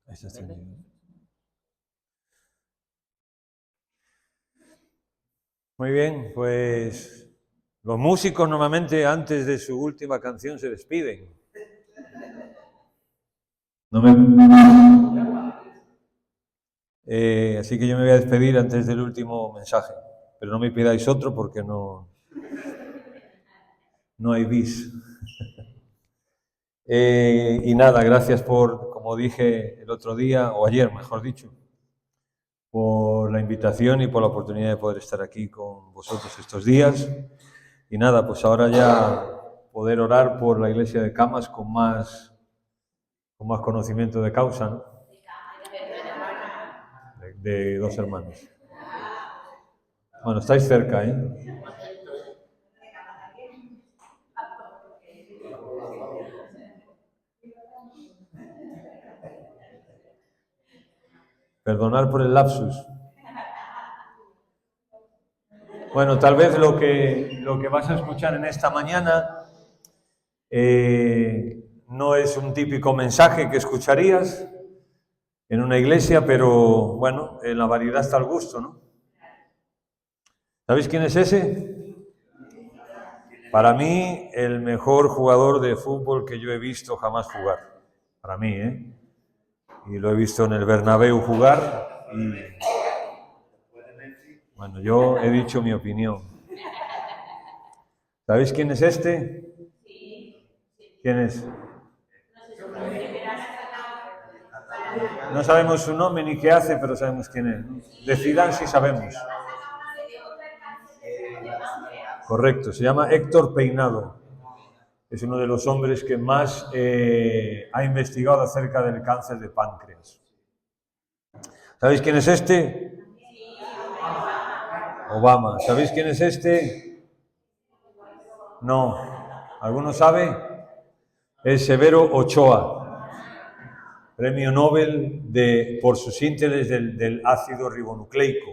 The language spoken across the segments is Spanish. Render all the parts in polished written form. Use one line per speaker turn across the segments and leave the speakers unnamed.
Ahí está encendido. Muy bien, pues los músicos normalmente antes de su última canción se despiden. Así que yo me voy a despedir antes del último mensaje, pero no me pidáis otro porque no hay bis. Y nada, gracias por, como dije el otro día, o ayer mejor dicho, por la invitación y por la oportunidad de poder estar aquí con vosotros estos días. Y nada, pues ahora ya poder orar por la iglesia de Camas con más conocimiento de causa, ¿no? De dos hermanos. Bueno, estáis cerca, ¿eh? Perdonad por el lapsus. Bueno, tal vez lo que vas a escuchar en esta mañana no es un típico mensaje que escucharías en una iglesia, pero bueno, en la variedad está el gusto, ¿no? ¿Sabéis quién es ese? Para mí, el mejor jugador de fútbol que yo he visto jamás jugar. Para mí, ¿eh? Y lo he visto en el Bernabéu jugar y... Bueno, yo he dicho mi opinión. ¿Sabéis quién es este? ¿Quién es? No sabemos su nombre ni qué hace, pero sabemos quién es. De Zidane sí sabemos. Correcto, se llama Héctor Peinado. Es uno de los hombres que más ha investigado acerca del cáncer de páncreas. ¿Sabéis quién es este? Obama. ¿Sabéis quién es este? No. ¿Alguno sabe? Es Severo Ochoa, premio Nobel por sus síntesis del ácido ribonucleico.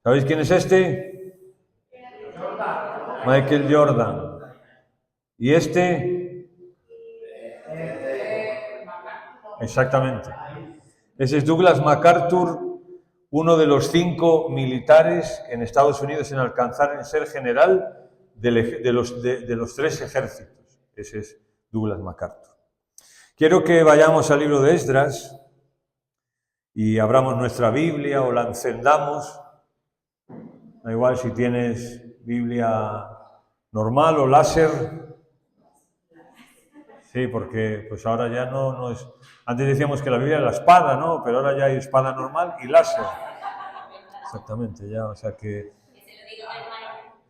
¿Sabéis quién es este? Michael Jordan. ¿Y este? Exactamente. Ese es Douglas MacArthur, uno de los 5 militares en Estados Unidos en alcanzar en ser general de los 3 ejércitos. Ese es Douglas MacArthur. Quiero que vayamos al libro de Esdras y abramos nuestra Biblia o la encendamos. Da igual si tienes Biblia normal o láser. Sí, porque pues ahora ya no es... Antes decíamos que la Biblia era la espada, ¿no? Pero ahora ya hay espada normal y láser. Exactamente, ya, o sea que...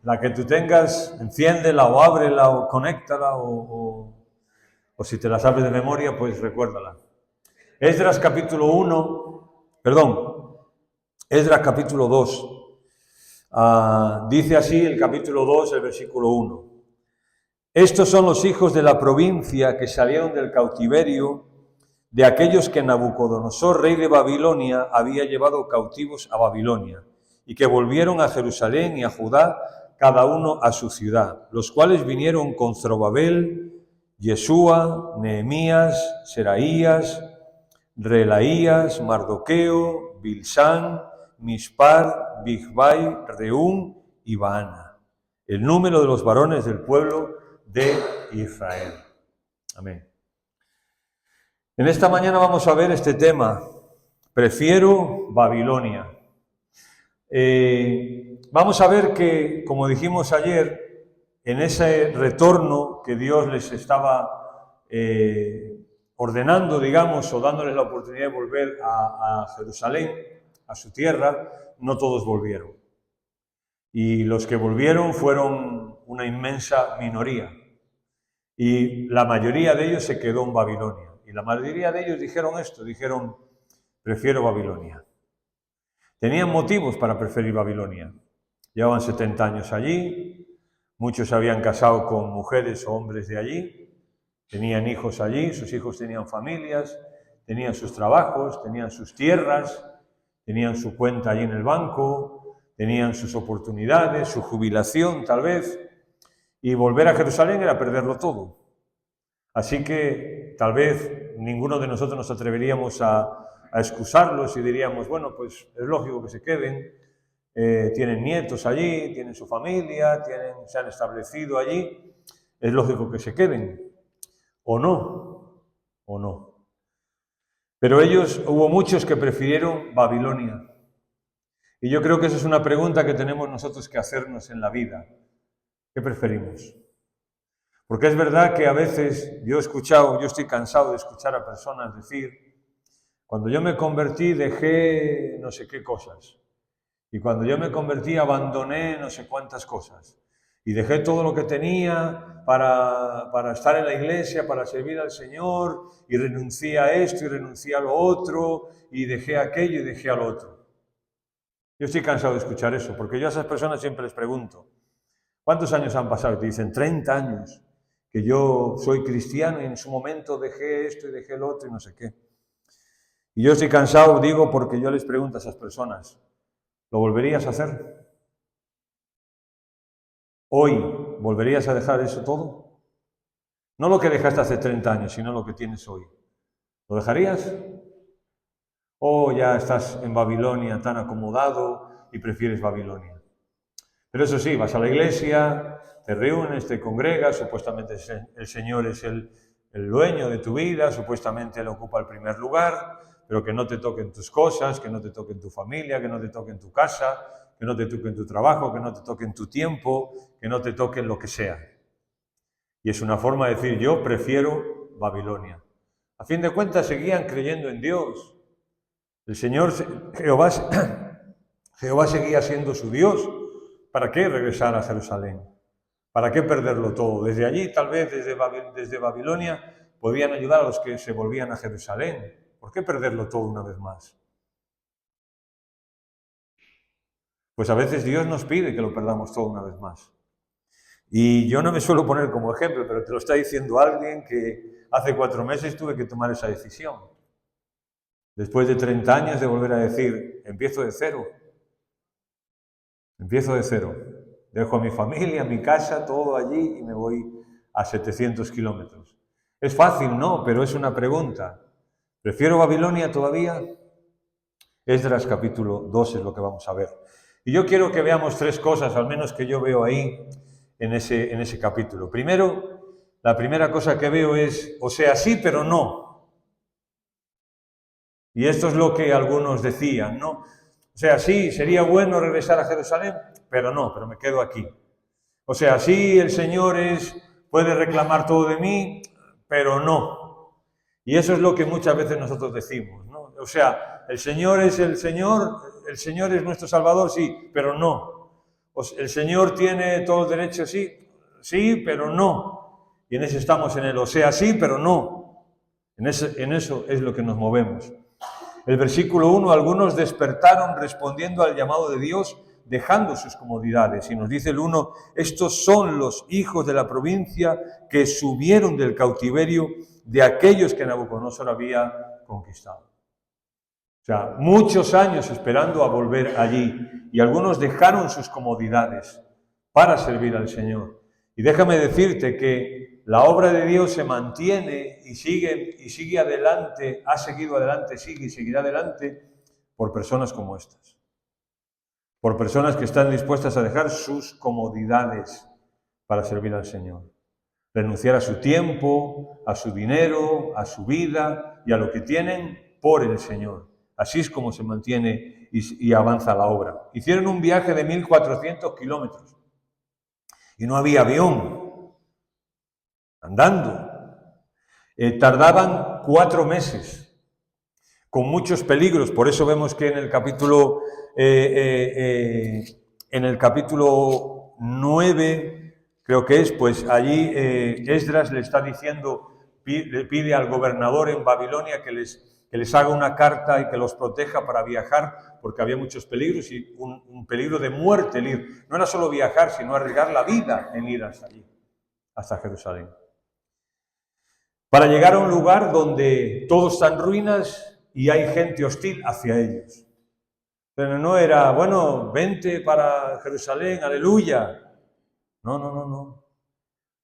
La que tú tengas, enciéndela o ábrela o conéctala o si te la sabes de memoria, pues recuérdala. Esdras capítulo 1, perdón, Esdras capítulo 2. Dice así el capítulo 2, el versículo 1. Estos son los hijos de la provincia que salieron del cautiverio de aquellos que Nabucodonosor, rey de Babilonia, había llevado cautivos a Babilonia, y que volvieron a Jerusalén y a Judá, cada uno a su ciudad, los cuales vinieron con Zorobabel, Yeshua, Nehemías, Seraías, Relaías, Mardoqueo, Bilsán, Mispar, Bigvai, Reún y Baana, el número de los varones del pueblo de Israel. Amén. En esta mañana vamos a ver este tema. Prefiero Babilonia. Vamos a ver que, como dijimos ayer, en ese retorno que Dios les estaba ordenando, digamos, o dándoles la oportunidad de volver a Jerusalén, a su tierra, no todos volvieron. Y los que volvieron fueron una inmensa minoría. Y la mayoría de ellos se quedó en Babilonia. Y la mayoría de ellos dijeron esto, dijeron, prefiero Babilonia. Tenían motivos para preferir Babilonia. Llevaban 70 años allí, muchos se habían casado con mujeres o hombres de allí, Tenían hijos allí, sus hijos tenían familias, tenían sus trabajos, tenían sus tierras, tenían su cuenta allí en el banco, tenían sus oportunidades, su jubilación tal vez, y volver a Jerusalén era perderlo todo. Así que tal vez ninguno de nosotros nos atreveríamos a excusarlos y diríamos, bueno, pues es lógico que se queden, tienen nietos allí, tienen su familia, se han establecido allí, es lógico que se queden, o no. Pero hubo muchos que prefirieron Babilonia. Y yo creo que esa es una pregunta que tenemos nosotros que hacernos en la vida. ¿Qué preferimos? Porque es verdad que a veces yo estoy cansado de escuchar a personas decir, cuando yo me convertí dejé no sé qué cosas. Y cuando yo me convertí abandoné no sé cuántas cosas. Y dejé todo lo que tenía para estar en la iglesia, para servir al Señor, y renuncié a esto y renuncié a lo otro, y dejé aquello y dejé al otro. Yo estoy cansado de escuchar eso, porque yo a esas personas siempre les pregunto, ¿cuántos años han pasado? Y te dicen, 30 años, que yo soy cristiano y en su momento dejé esto y dejé el otro y no sé qué. Y yo estoy cansado, digo, porque yo les pregunto a esas personas, ¿lo volverías a hacer? ¿Hoy volverías a dejar eso todo? No lo que dejaste hace 30 años, sino lo que tienes hoy. ¿Lo dejarías? ¿O ya estás en Babilonia tan acomodado y prefieres Babilonia? Pero eso sí, vas a la iglesia, te reúnes, te congregas, supuestamente el Señor es el dueño de tu vida, supuestamente Él ocupa el primer lugar, pero que no te toquen tus cosas, que no te toquen tu familia, que no te toquen tu casa, que no te toquen tu trabajo, que no te toquen tu tiempo, que no te toquen lo que sea. Y es una forma de decir, yo prefiero Babilonia. A fin de cuentas, seguían creyendo en Dios. El Señor, Jehová seguía siendo su Dios. ¿Para qué regresar a Jerusalén? ¿Para qué perderlo todo? Desde allí, tal vez desde Babilonia, podían ayudar a los que se volvían a Jerusalén. ¿Por qué perderlo todo una vez más? Pues a veces Dios nos pide que lo perdamos todo una vez más. Y yo no me suelo poner como ejemplo, pero te lo está diciendo alguien que hace 4 meses tuve que tomar esa decisión. Después de 30 años de volver a decir, empiezo de cero. Empiezo de cero. Dejo a mi familia, a mi casa, todo allí y me voy a 700 kilómetros. Es fácil, ¿no? Pero es una pregunta. ¿Prefiero Babilonia todavía? Esdras capítulo 2 es lo que vamos a ver. Y yo quiero que veamos 3 cosas, al menos que yo veo ahí en ese capítulo. Primero, la primera cosa que veo es, o sea, sí, pero no. Y esto es lo que algunos decían, ¿no? O sea, sí, sería bueno regresar a Jerusalén, pero me quedo aquí. O sea, sí, el Señor puede reclamar todo de mí, pero no. Y eso es lo que muchas veces nosotros decimos, ¿no? O sea, el Señor es el Señor es nuestro Salvador, sí, pero no. El Señor tiene todo el derecho, sí, pero no. Y en eso estamos en él, o sea, sí, pero no. En eso es lo que nos movemos. El versículo 1, algunos despertaron respondiendo al llamado de Dios, dejando sus comodidades. Y nos dice el 1, estos son los hijos de la provincia que subieron del cautiverio de aquellos que Nabucodonosor había conquistado. O sea, muchos años esperando a volver allí. Y algunos dejaron sus comodidades para servir al Señor. Y déjame decirte que la obra de Dios se mantiene y sigue adelante, ha seguido adelante, sigue y seguirá adelante por personas como estas. Por personas que están dispuestas a dejar sus comodidades para servir al Señor. Renunciar a su tiempo, a su dinero, a su vida y a lo que tienen por el Señor. Así es como se mantiene y avanza la obra. Hicieron un viaje de 1.400 kilómetros y no había avión, andando. Tardaban 4 meses, con muchos peligros. Por eso vemos que en el capítulo 9, creo que es, pues allí Esdras le está diciendo, le pide al gobernador en Babilonia que les haga una carta y que los proteja para viajar, porque había muchos peligros y un peligro de muerte el ir. No era solo viajar, sino arriesgar la vida en ir hasta allí, hasta Jerusalén. para llegar a un lugar donde todo está en ruinas y hay gente hostil hacia ellos. Pero no era, bueno, vente para Jerusalén, aleluya. No, no, no, no.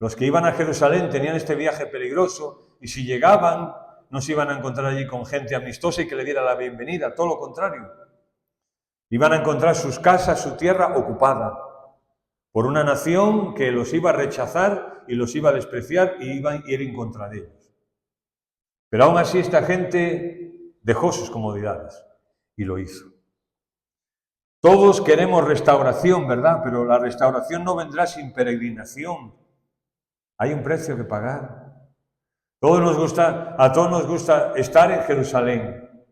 Los que iban a Jerusalén tenían este viaje peligroso y si llegaban no se iban a encontrar allí con gente amistosa y que le diera la bienvenida, todo lo contrario. Iban a encontrar sus casas, su tierra ocupada por una nación que los iba a rechazar y los iba a despreciar y iba a ir en contra de ellos. Pero aún así esta gente dejó sus comodidades y lo hizo. Todos queremos restauración, ¿verdad? Pero la restauración no vendrá sin peregrinación. Hay un precio que pagar. A todos nos gusta estar en Jerusalén.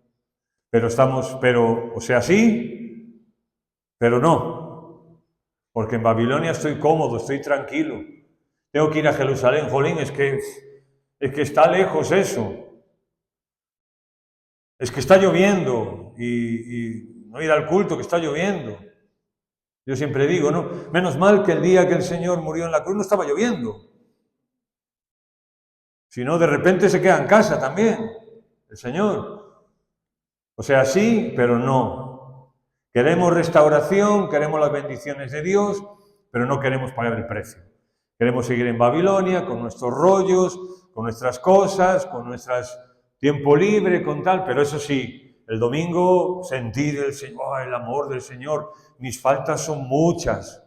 O sea, sí, pero no. Porque en Babilonia estoy cómodo, estoy tranquilo. Tengo que ir a Jerusalén, jolín, es que está lejos eso. Es que está lloviendo y no ir al culto, que está lloviendo. Yo siempre digo, ¿no? Menos mal que el día que el Señor murió en la cruz no estaba lloviendo. Si no, de repente se queda en casa también, el Señor. O sea, sí, pero no. Queremos restauración, queremos las bendiciones de Dios, pero no queremos pagar el precio. Queremos seguir en Babilonia con nuestros rollos, con nuestras cosas, con nuestro tiempo libre, con tal, pero eso sí, el domingo sentir el amor del Señor. Mis faltas son muchas,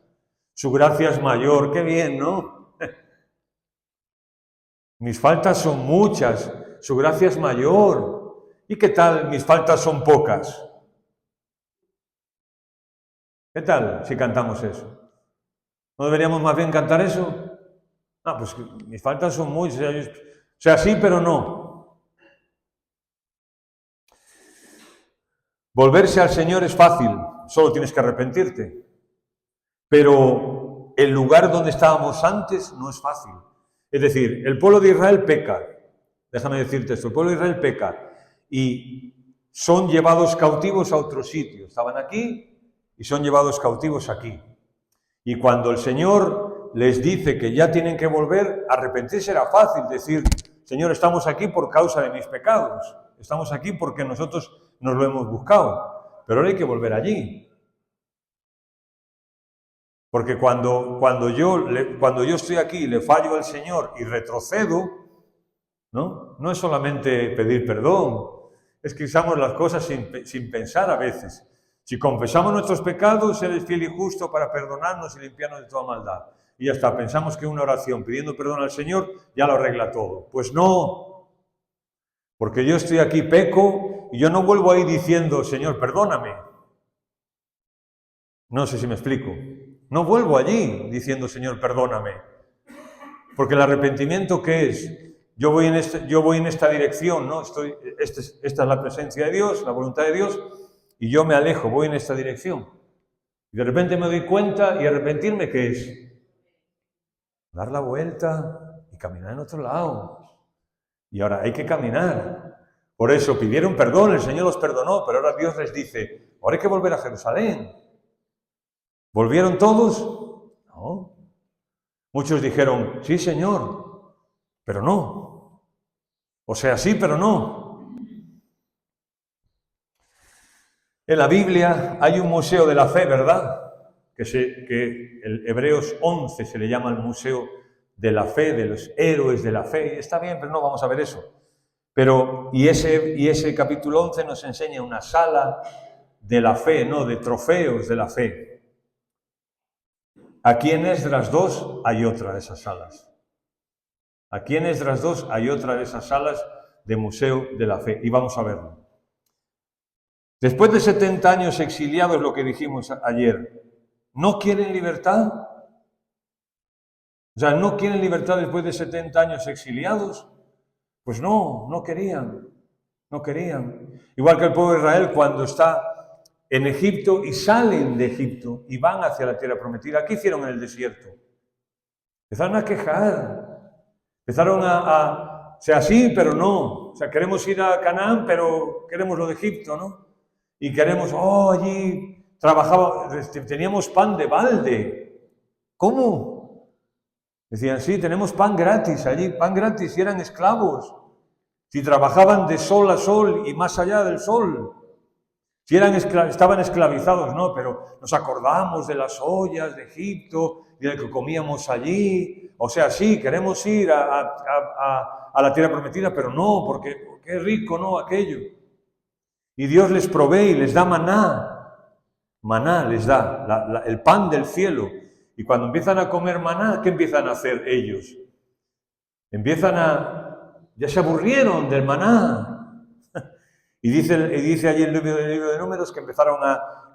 su gracia es mayor, qué bien, ¿no? Mis faltas son muchas, su gracia es mayor. ¿Y qué tal? Mis faltas son pocas. ¿Qué tal si cantamos eso? ¿No deberíamos más bien cantar eso? Ah, pues mis faltas son muchas. O sea, sí, pero no. Volverse al Señor es fácil, solo tienes que arrepentirte. Pero el lugar donde estábamos antes no es fácil. Es decir, el pueblo de Israel peca. Déjame decirte esto, el pueblo de Israel peca y son llevados cautivos a otro sitio. Estaban aquí y son llevados cautivos aquí. Y cuando el Señor les dice que ya tienen que volver, arrepentirse era fácil, decir, Señor, estamos aquí por causa de mis pecados, estamos aquí porque nosotros nos lo hemos buscado, pero ahora hay que volver allí. Porque cuando yo estoy aquí y le fallo al Señor y retrocedo, no es solamente pedir perdón, es que usamos las cosas sin pensar a veces. Si confesamos nuestros pecados, Él es fiel y justo para perdonarnos y limpiarnos de toda maldad. Y ya está, pensamos que una oración pidiendo perdón al Señor ya lo arregla todo. Pues no, porque yo estoy aquí, peco, y yo no vuelvo ahí diciendo, Señor, perdóname. No sé si me explico. No vuelvo allí diciendo, Señor, perdóname. Porque el arrepentimiento, ¿qué es? Yo voy en esta dirección, ¿no? Esta es la presencia de Dios, la voluntad de Dios, y yo me alejo, voy en esta dirección. Y de repente me doy cuenta, y arrepentirme, ¿qué es? Dar la vuelta y caminar en otro lado. Y ahora hay que caminar. Por eso pidieron perdón, el Señor los perdonó, pero ahora Dios les dice, ahora hay que volver a Jerusalén. ¿Volvieron todos? No. Muchos dijeron, sí, Señor, pero no. O sea, sí, pero no. En la Biblia hay un museo de la fe, ¿verdad? Que el Hebreos 11 se le llama el museo de la fe, de los héroes de la fe. Está bien, pero no vamos a ver eso. Y ese capítulo 11 nos enseña una sala de la fe, ¿no? De trofeos de la fe. Aquí en Esdras 2 hay otra de esas salas. Aquí en Esdras 2 hay otra de esas salas de Museo de la Fe. Y vamos a verlo. Después de 70 años exiliados, lo que dijimos ayer, ¿no quieren libertad? O sea, ¿no quieren libertad después de 70 años exiliados? Pues no querían. No querían. Igual que el pueblo de Israel cuando está en Egipto y salen de Egipto y van hacia la tierra prometida. ¿Qué hicieron en el desierto? Empezaron a quejar, empezaron o sea, sí, pero no. O sea, queremos ir a Canaán, pero queremos lo de Egipto, ¿no? Y queremos, allí teníamos pan de balde. ¿Cómo? Decían, sí, tenemos pan gratis allí, pan gratis, y eran esclavos. Si trabajaban de sol a sol y más allá del sol. Si estaban esclavizados, no, pero nos acordamos de las ollas de Egipto y de lo que comíamos allí. O sea, sí, queremos ir a la tierra prometida, pero no, porque es rico, no, aquello. Y Dios les provee y les da maná. Maná les da, el pan del cielo. Y cuando empiezan a comer maná, ¿qué empiezan a hacer ellos? Ya se aburrieron del maná. Y dice allí el libro de Números que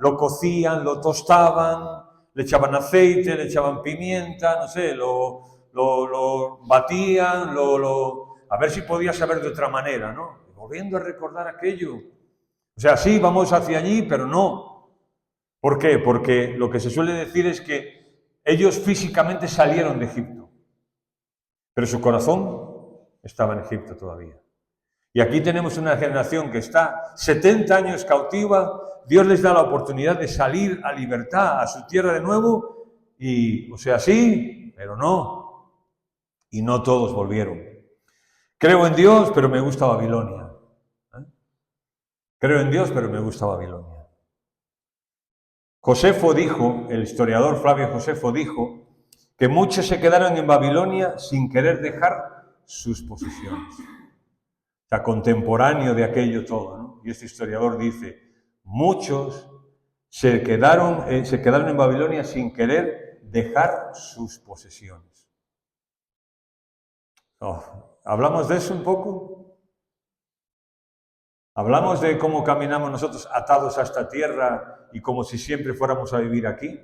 lo cocían, lo tostaban, le echaban aceite, le echaban pimienta, no sé, lo batían, a ver si podía saber de otra manera, ¿no? Volviendo a recordar aquello. O sea, sí, vamos hacia allí, pero no. ¿Por qué? Porque lo que se suele decir es que ellos físicamente salieron de Egipto, pero su corazón estaba en Egipto todavía. Y aquí tenemos una generación que está 70 años cautiva, Dios les da la oportunidad de salir a libertad, a su tierra de nuevo, y, o sea, sí, pero no. Y no todos volvieron. Creo en Dios, pero me gusta Babilonia. Creo en Dios, pero me gusta Babilonia. Josefo dijo, el historiador Flavio Josefo dijo, que muchos se quedaron en Babilonia sin querer dejar sus posesiones. O sea, contemporáneo de aquello todo, ¿no? Y este historiador dice, muchos se quedaron en Babilonia sin querer dejar sus posesiones. ¿Hablamos de eso un poco? ¿Hablamos de cómo caminamos nosotros atados a esta tierra y como si siempre fuéramos a vivir aquí?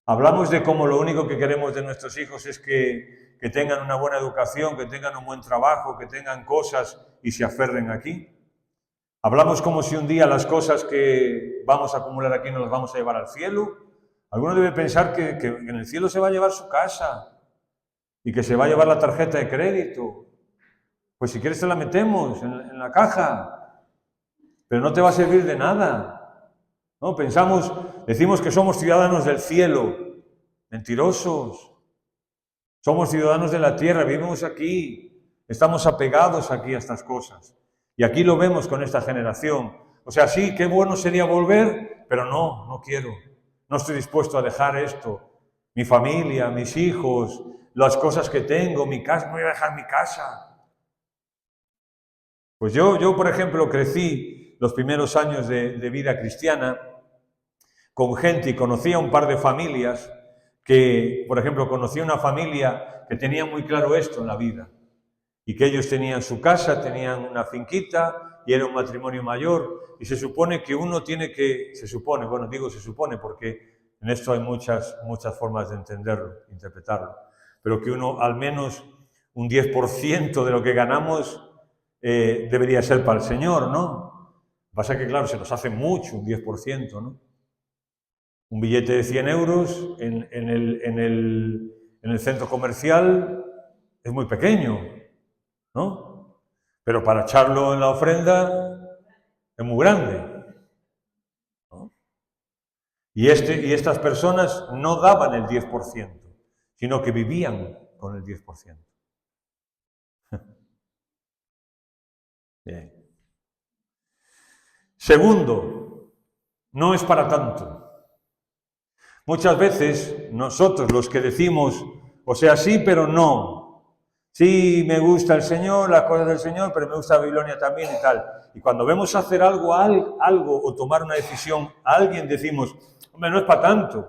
¿Hablamos de cómo lo único que queremos de nuestros hijos es que tengan una buena educación, que tengan un buen trabajo, que tengan cosas y se aferren aquí? ¿Hablamos como si un día las cosas que vamos a acumular aquí no las vamos a llevar al cielo? Alguno debe pensar que en el cielo se va a llevar su casa y que se va a llevar la tarjeta de crédito. Pues si quieres te la metemos en la caja, pero no te va a servir de nada. ¿No? Decimos que somos ciudadanos del cielo, mentirosos. Somos ciudadanos de la tierra, vivimos aquí, estamos apegados aquí a estas cosas. Y aquí lo vemos con esta generación. O sea, sí, qué bueno sería volver, pero no quiero. No estoy dispuesto a dejar esto. Mi familia, mis hijos, las cosas que tengo, mi casa, no voy a dejar mi casa. Pues yo, por ejemplo, crecí los primeros años de vida cristiana con gente y conocí a un par de familias que, por ejemplo, conocí a una familia que tenía muy claro esto en la vida y que ellos tenían su casa, tenían una finquita y era un matrimonio mayor y se supone que uno tiene que, se supone porque en esto hay muchas formas de entenderlo, interpretarlo, pero que uno al menos un 10% de lo que ganamos debería ser para el Señor, ¿no? Pasa que, claro, se nos hace mucho, un 10%, ¿no? Un billete de 100 euros en el centro comercial es muy pequeño, ¿no? Pero para echarlo en la ofrenda es muy grande, ¿no? Y estas personas no daban el 10%, sino que vivían con el 10%. Bien. Segundo, no es para tanto. Muchas veces nosotros los que decimos, o sea, sí, pero no. Sí, me gusta el Señor, las cosas del Señor, pero me gusta Babilonia también y tal. Y cuando vemos hacer algo o tomar una decisión a alguien, decimos, hombre, no es para tanto.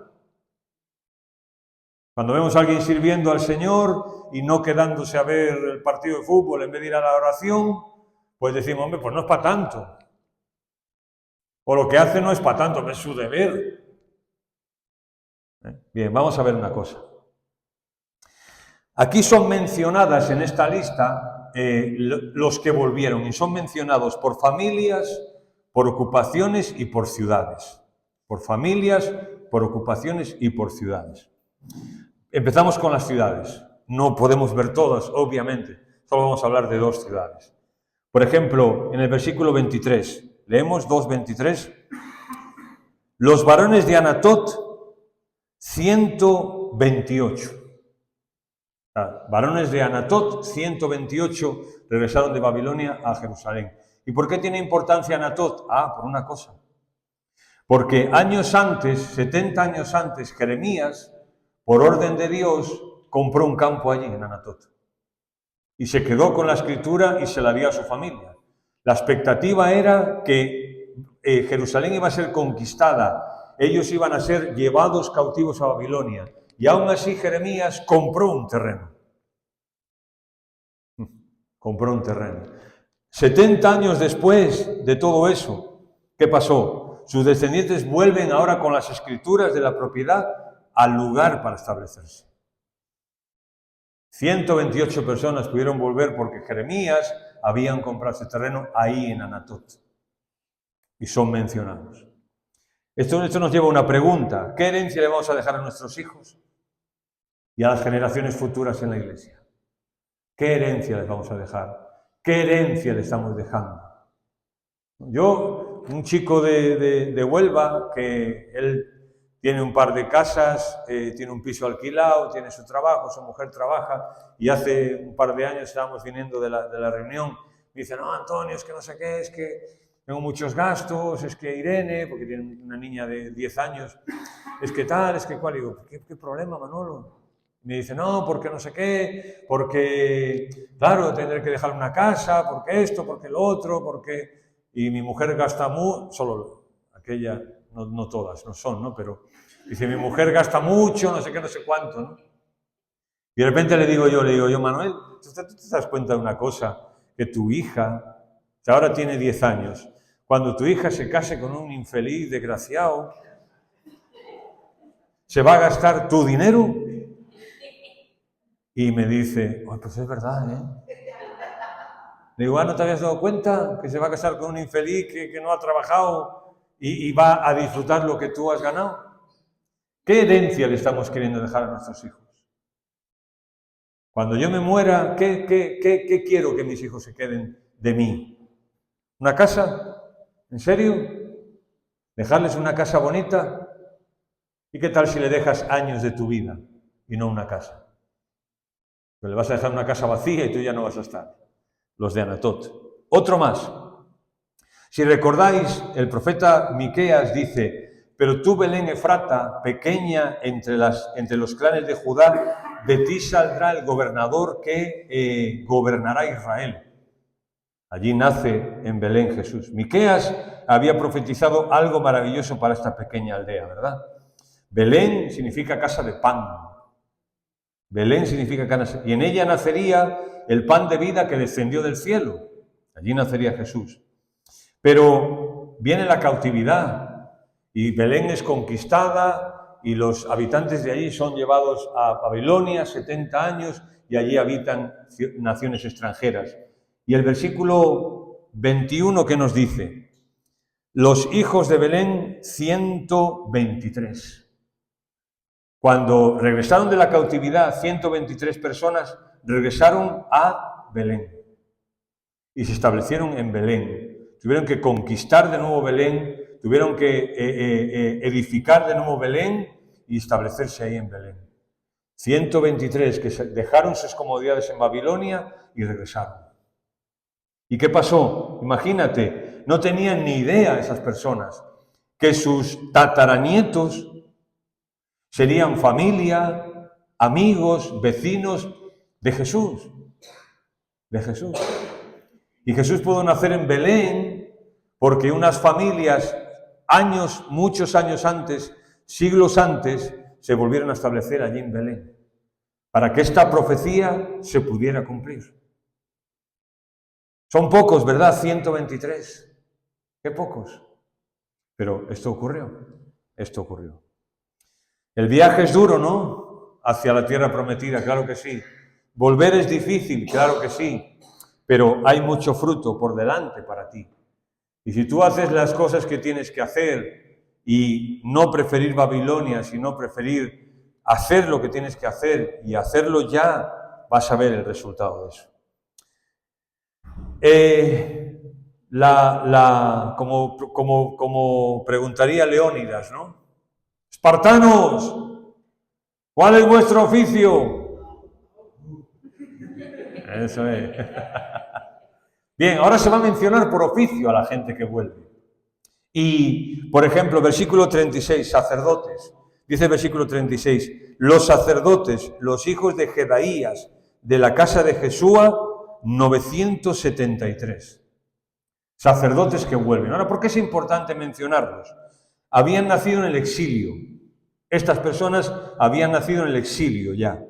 Cuando vemos a alguien sirviendo al Señor y no quedándose a ver el partido de fútbol en vez de ir a la oración, pues decimos, hombre, pues no es para tanto. O lo que hace no es para tanto, es su deber. Bien, vamos a ver una cosa. Aquí son mencionadas en esta lista los que volvieron y son mencionados por familias, por ocupaciones y por ciudades. Por familias, por ocupaciones y por ciudades. Empezamos con las ciudades. No podemos ver todas, obviamente. Solo vamos a hablar de 2 ciudades. Por ejemplo, en el versículo 23, leemos 2:23. Los varones de Anatot, 128. Varones de Anatot, 128, regresaron de Babilonia a Jerusalén. ¿Y por qué tiene importancia Anatot? Por una cosa. Porque años antes, 70 años antes, Jeremías, por orden de Dios, compró un campo allí en Anatot. Y se quedó con la escritura y se la dio a su familia. La expectativa era que Jerusalén iba a ser conquistada, ellos iban a ser llevados cautivos a Babilonia. Y aún así Jeremías compró un terreno. Compró un terreno. 70 años después de todo eso, ¿qué pasó? Sus descendientes vuelven ahora con las escrituras de la propiedad al lugar para establecerse. 128 personas pudieron volver porque Jeremías habían comprado ese terreno ahí en Anatot. Y son mencionados. Esto nos lleva a una pregunta. ¿Qué herencia le vamos a dejar a nuestros hijos y a las generaciones futuras en la iglesia? ¿Qué herencia les vamos a dejar? ¿Qué herencia le estamos dejando? Yo, un chico de Huelva, que él tiene un par de casas, tiene un piso alquilado, tiene su trabajo, su mujer trabaja, y hace un par de años estábamos viniendo de la reunión, me dice, no, Antonio, es que no sé qué, es que tengo muchos gastos, es que Irene, porque tiene una niña de 10 años, es que tal, es que cual, y digo, ¿qué problema, Manolo? Me dice, no, porque no sé qué, porque, claro, tendré que dejar una casa, porque esto, porque lo otro, porque... Y mi mujer gasta mucho, solo aquella, no todas, no son, ¿no? Pero dice, mi mujer gasta mucho, no sé qué, no sé cuánto, ¿no? Y de repente le digo yo, Manuel, ¿tú te das cuenta de una cosa? Que tu hija, que ahora tiene 10 años, cuando tu hija se case con un infeliz, desgraciado, ¿se va a gastar tu dinero? Y me dice, pues es verdad, ¿eh? Le digo, ¿no te habías dado cuenta que se va a casar con un infeliz que no ha trabajado y va a disfrutar lo que tú has ganado? ¿Qué herencia le estamos queriendo dejar a nuestros hijos? Cuando yo me muera, ¿qué quiero que mis hijos se queden de mí? ¿Una casa? ¿En serio? ¿Dejarles una casa bonita? ¿Y qué tal si le dejas años de tu vida y no una casa? Pues le vas a dejar una casa vacía y tú ya no vas a estar. Los de Anatot. Otro más. Si recordáis, el profeta Miqueas dice, pero tú, Belén Efrata, pequeña entre los clanes de Judá, de ti saldrá el gobernador que gobernará Israel. Allí nace en Belén Jesús. Miqueas había profetizado algo maravilloso para esta pequeña aldea, ¿verdad? Belén significa casa de pan. Belén significa casa, y en ella nacería el pan de vida que descendió del cielo. Allí nacería Jesús. Pero viene la cautividad y Belén es conquistada y los habitantes de allí son llevados a Babilonia 70 años y allí habitan naciones extranjeras. Y el versículo 21 que nos dice, los hijos de Belén 123. Cuando regresaron de la cautividad, 123 personas regresaron a Belén y se establecieron en Belén. Tuvieron que conquistar de nuevo Belén, tuvieron que edificar de nuevo Belén y establecerse ahí en Belén. 123 que dejaron sus comodidades en Babilonia y regresaron. ¿Y qué pasó? Imagínate, no tenían ni idea esas personas que sus tataranietos serían familia, amigos, vecinos de Jesús. De Jesús. Y Jesús pudo nacer en Belén porque unas familias, muchos años antes, siglos antes, se volvieron a establecer allí en Belén, para que esta profecía se pudiera cumplir. Son pocos, ¿verdad? 123. Qué pocos. Pero esto ocurrió. Esto ocurrió. El viaje es duro, ¿no? Hacia la tierra prometida, claro que sí. Volver es difícil, claro que sí. Pero hay mucho fruto por delante para ti. Y si tú haces las cosas que tienes que hacer y no preferir Babilonia, sino preferir hacer lo que tienes que hacer y hacerlo ya, vas a ver el resultado de eso. Como preguntaría Leónidas, ¿no? Espartanos, ¿cuál es vuestro oficio? Eso es. Bien, ahora se va a mencionar por oficio a la gente que vuelve. Y, por ejemplo, versículo 36, sacerdotes. Dice el versículo 36, los sacerdotes, los hijos de Jedaías, de la casa de Jesúa, 973. Sacerdotes que vuelven. Ahora, ¿por qué es importante mencionarlos? Habían nacido en el exilio. Estas personas habían nacido en el exilio ya.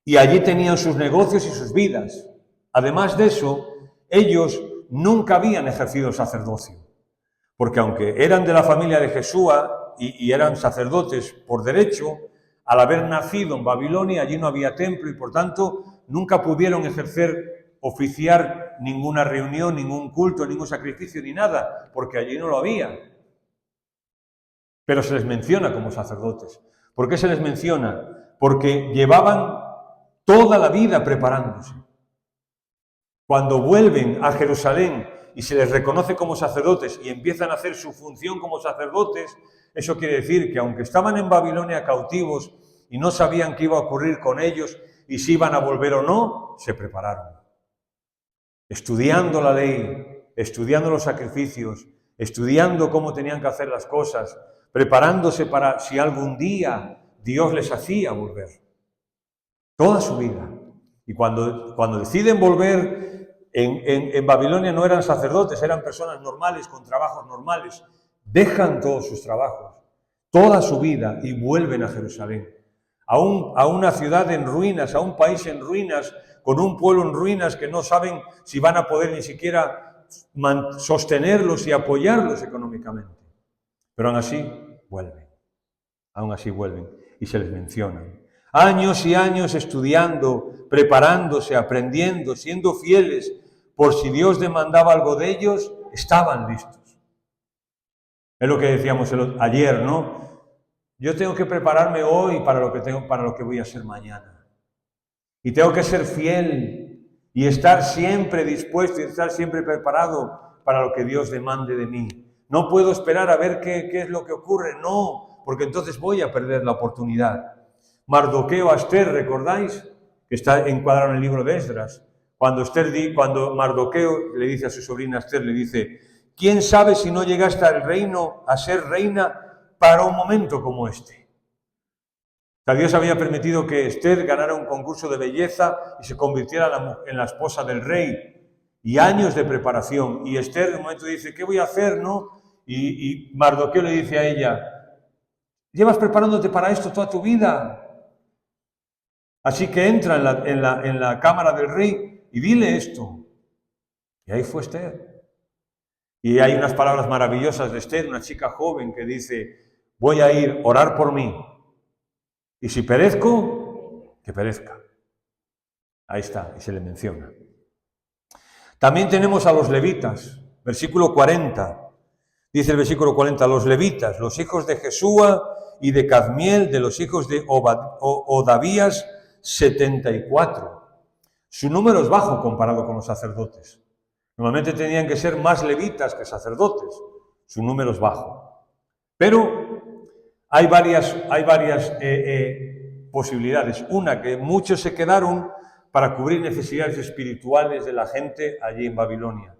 Y allí tenían sus negocios y sus vidas. Además de eso, ellos nunca habían ejercido el sacerdocio. Porque aunque eran de la familia de Jesúa y eran sacerdotes por derecho, al haber nacido en Babilonia, allí no había templo y por tanto nunca pudieron oficiar ninguna reunión, ningún culto, ningún sacrificio ni nada, porque allí no lo había. Pero se les menciona como sacerdotes. ¿Por qué se les menciona? Porque llevaban toda la vida preparándose. Cuando vuelven a Jerusalén y se les reconoce como sacerdotes y empiezan a hacer su función como sacerdotes, eso quiere decir que aunque estaban en Babilonia cautivos y no sabían qué iba a ocurrir con ellos y si iban a volver o no, se prepararon. Estudiando la ley, estudiando los sacrificios, estudiando cómo tenían que hacer las cosas, preparándose para si algún día Dios les hacía volver. Toda su vida. Y cuando deciden volver, en Babilonia no eran sacerdotes, eran personas normales, con trabajos normales. Dejan todos sus trabajos, toda su vida y vuelven a Jerusalén. A una ciudad en ruinas, a un país en ruinas, con un pueblo en ruinas que no saben si van a poder ni siquiera sostenerlos y apoyarlos económicamente. Pero aún así vuelven y se les mencionan. Años y años estudiando, preparándose, aprendiendo, siendo fieles, por si Dios demandaba algo de ellos, estaban listos. Es lo que decíamos ayer, ¿no? Yo tengo que prepararme hoy para lo que voy a hacer mañana. Y tengo que ser fiel y estar siempre dispuesto y estar siempre preparado para lo que Dios demande de mí. No puedo esperar a ver qué es lo que ocurre, no, porque entonces voy a perder la oportunidad. Mardoqueo a Esther, ¿recordáis? Que está encuadrado en el libro de Esdras. Cuando Mardoqueo le dice a su sobrina Esther, le dice, ¿quién sabe si no llegaste al reino a ser reina para un momento como este? O sea, Dios había permitido que Esther ganara un concurso de belleza y se convirtiera en la esposa del rey. Y años de preparación. Y Esther en un momento dice, ¿qué voy a hacer, no? Y Mardoqueo le dice a ella, llevas preparándote para esto toda tu vida. Así que entra en la cámara del rey y dile esto. Y ahí fue Esther. Y hay unas palabras maravillosas de Esther, una chica joven que dice, voy a ir, orar por mí. Y si perezco, que perezca. Ahí está, y se le menciona. También tenemos a los levitas, versículo 40. Dice el versículo 40, los levitas, los hijos de Jesúa y de Cadmiel, de los hijos de Odavías, 74. Su número es bajo comparado con los sacerdotes. Normalmente tenían que ser más levitas que sacerdotes. Su número es bajo. Pero hay varias posibilidades. Una, que muchos se quedaron para cubrir necesidades espirituales de la gente allí en Babilonia.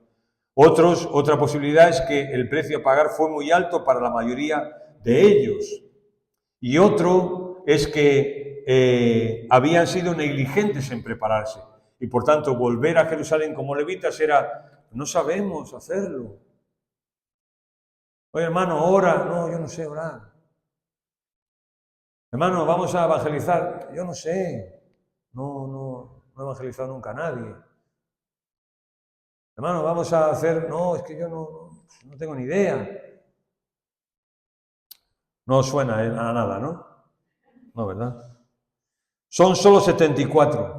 Otra posibilidad es que el precio a pagar fue muy alto para la mayoría de ellos. Y otro es que habían sido negligentes en prepararse. Y por tanto, volver a Jerusalén como levitas era, no sabemos hacerlo. Oye, hermano, ora. No, yo no sé orar. Hermano, vamos a evangelizar. Yo no sé. No he evangelizado nunca a nadie. Hermano, vamos a hacer... No, es que yo no tengo ni idea. No suena a nada, ¿no? No, ¿verdad? Son solo 74.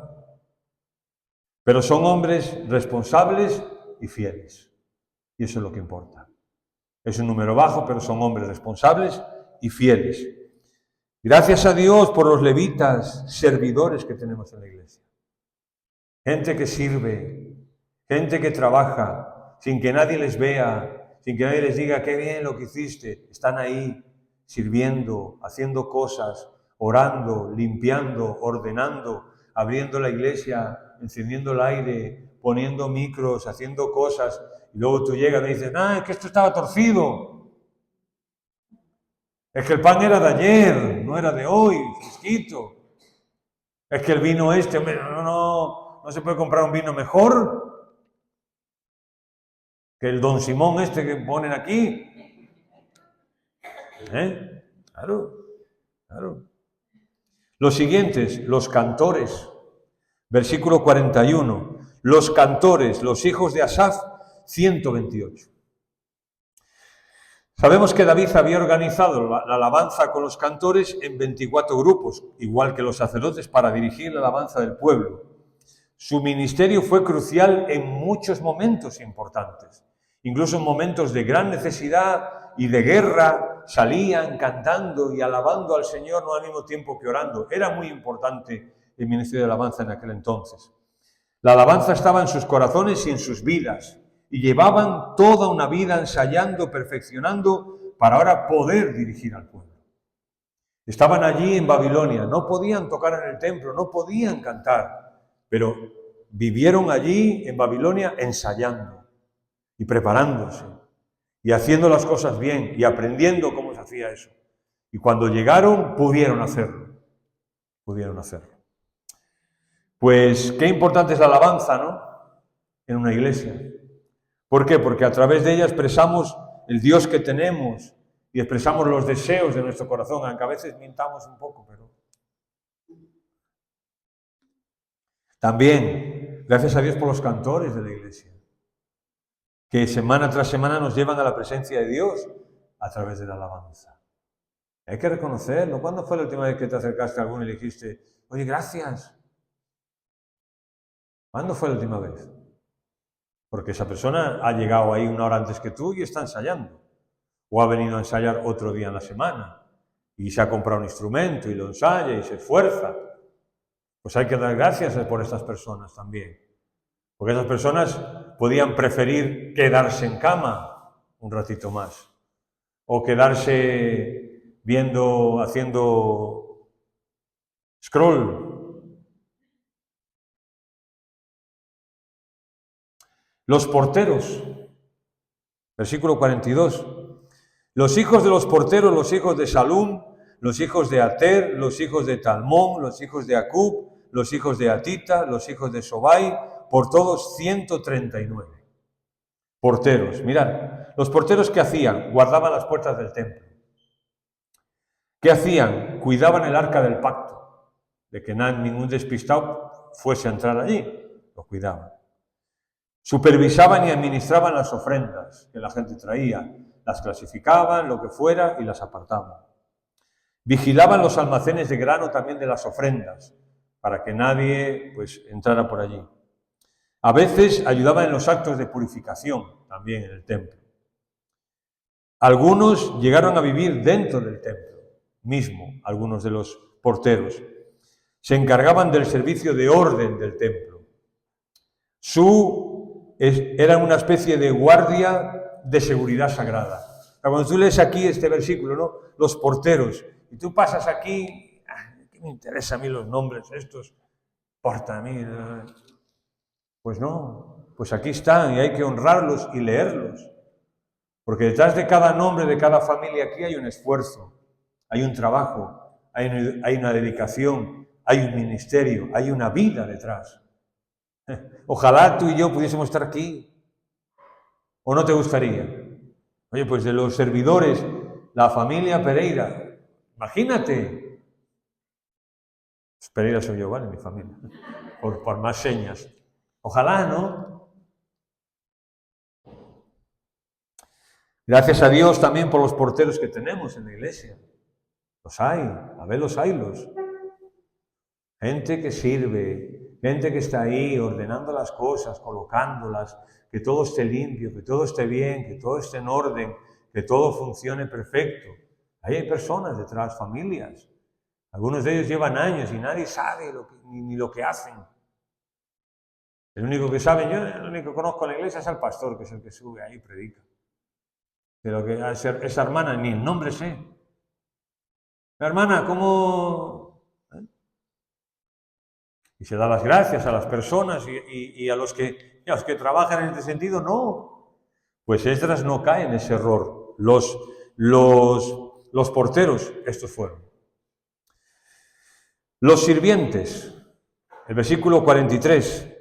Pero son hombres responsables y fieles. Y eso es lo que importa. Es un número bajo, pero son hombres responsables y fieles. Gracias a Dios por los levitas, servidores que tenemos en la iglesia. Gente que sirve, gente que trabaja, sin que nadie les vea, sin que nadie les diga qué bien lo que hiciste. Están ahí, sirviendo, haciendo cosas, orando, limpiando, ordenando, abriendo la iglesia, encendiendo el aire, poniendo micros, haciendo cosas, y luego tú llegas y dices, es que esto estaba torcido. Es que el pan era de ayer, no era de hoy, fresquito. Es que el vino hombre, no se puede comprar un vino mejor que el Don Simón que ponen aquí. Claro. Los siguientes, los cantores. Versículo 41. Los cantores, los hijos de Asaf, 128. Sabemos que David había organizado la alabanza con los cantores en 24 grupos, igual que los sacerdotes, para dirigir la alabanza del pueblo. Su ministerio fue crucial en muchos momentos importantes. Incluso en momentos de gran necesidad y de guerra, salían cantando y alabando al Señor, no al mismo tiempo que orando. Era muy importante el ministerio de alabanza en aquel entonces. La alabanza estaba en sus corazones y en sus vidas, y llevaban toda una vida ensayando, perfeccionando, para ahora poder dirigir al pueblo. Estaban allí en Babilonia, no podían tocar en el templo, no podían cantar, pero vivieron allí en Babilonia ensayando y preparándose y haciendo las cosas bien y aprendiendo cómo se hacía eso. Y cuando llegaron, pudieron hacerlo. Pues qué importante es la alabanza, ¿no? En una iglesia. ¿Por qué? Porque a través de ella expresamos el Dios que tenemos y expresamos los deseos de nuestro corazón, aunque a veces mintamos un poco, pero... También, gracias a Dios por los cantores de la iglesia, que semana tras semana nos llevan a la presencia de Dios a través de la alabanza. Hay que reconocerlo. ¿Cuándo fue la última vez que te acercaste a alguno y le dijiste, oye, gracias? ¿Cuándo fue la última vez? Porque esa persona ha llegado ahí una hora antes que tú y está ensayando. O ha venido a ensayar otro día en la semana y se ha comprado un instrumento y lo ensaya y se esfuerza. Pues hay que dar gracias por estas personas también. Porque esas personas podían preferir quedarse en cama un ratito más. O quedarse viendo, haciendo scroll. Los porteros. Versículo 42. Los hijos de los porteros, los hijos de Salum, los hijos de Ater, los hijos de Talmón, los hijos de Acub, los hijos de Atita, los hijos de Sobai, por todos 139. Porteros. Mirad, los porteros ¿qué hacían? Guardaban las puertas del templo. ¿Qué hacían? Cuidaban el arca del pacto, de que ningún despistado fuese a entrar allí. Lo cuidaban. Supervisaban y administraban las ofrendas que la gente traía. Las clasificaban, lo que fuera, y las apartaban. Vigilaban los almacenes de grano también de las ofrendas, para que nadie entrara por allí. A veces ayudaban en los actos de purificación, también en el templo. Algunos llegaron a vivir dentro del templo mismo, algunos de los porteros. Se encargaban del servicio de orden del templo. Eran una especie de guardia de seguridad sagrada. Cuando tú lees aquí este versículo, ¿no? Los porteros, y tú pasas aquí, ¿qué me interesa a mí los nombres estos? Importa a mí. Pues no, pues aquí están y hay que honrarlos y leerlos. Porque detrás de cada nombre, de cada familia aquí hay un esfuerzo, hay un trabajo, hay una dedicación, hay un ministerio, hay una vida detrás. Ojalá tú y yo pudiésemos estar aquí. ¿O no te gustaría? Oye, pues de los servidores, la familia Pereira, imagínate. Pues Pereira soy yo, ¿vale? Mi familia. Por más señas. Ojalá, ¿no? Gracias a Dios también por los porteros que tenemos en la iglesia. Los hay, a ver los haylos. Gente que sirve, gente que está ahí ordenando las cosas, colocándolas, que todo esté limpio, que todo esté bien, que todo esté en orden, que todo funcione perfecto. Ahí hay personas detrás, familias. Algunos de ellos llevan años y nadie sabe ni lo que hacen. El único que sabe, yo el único que conozco en la iglesia es al pastor, que es el que sube ahí y predica. Pero que esa hermana ni el nombre sé. La hermana, ¿cómo? Y se da las gracias a las personas y a los que trabajan en este sentido, no. Pues Esdras no cae en ese error. Los porteros, estos fueron. Los sirvientes, el versículo 43.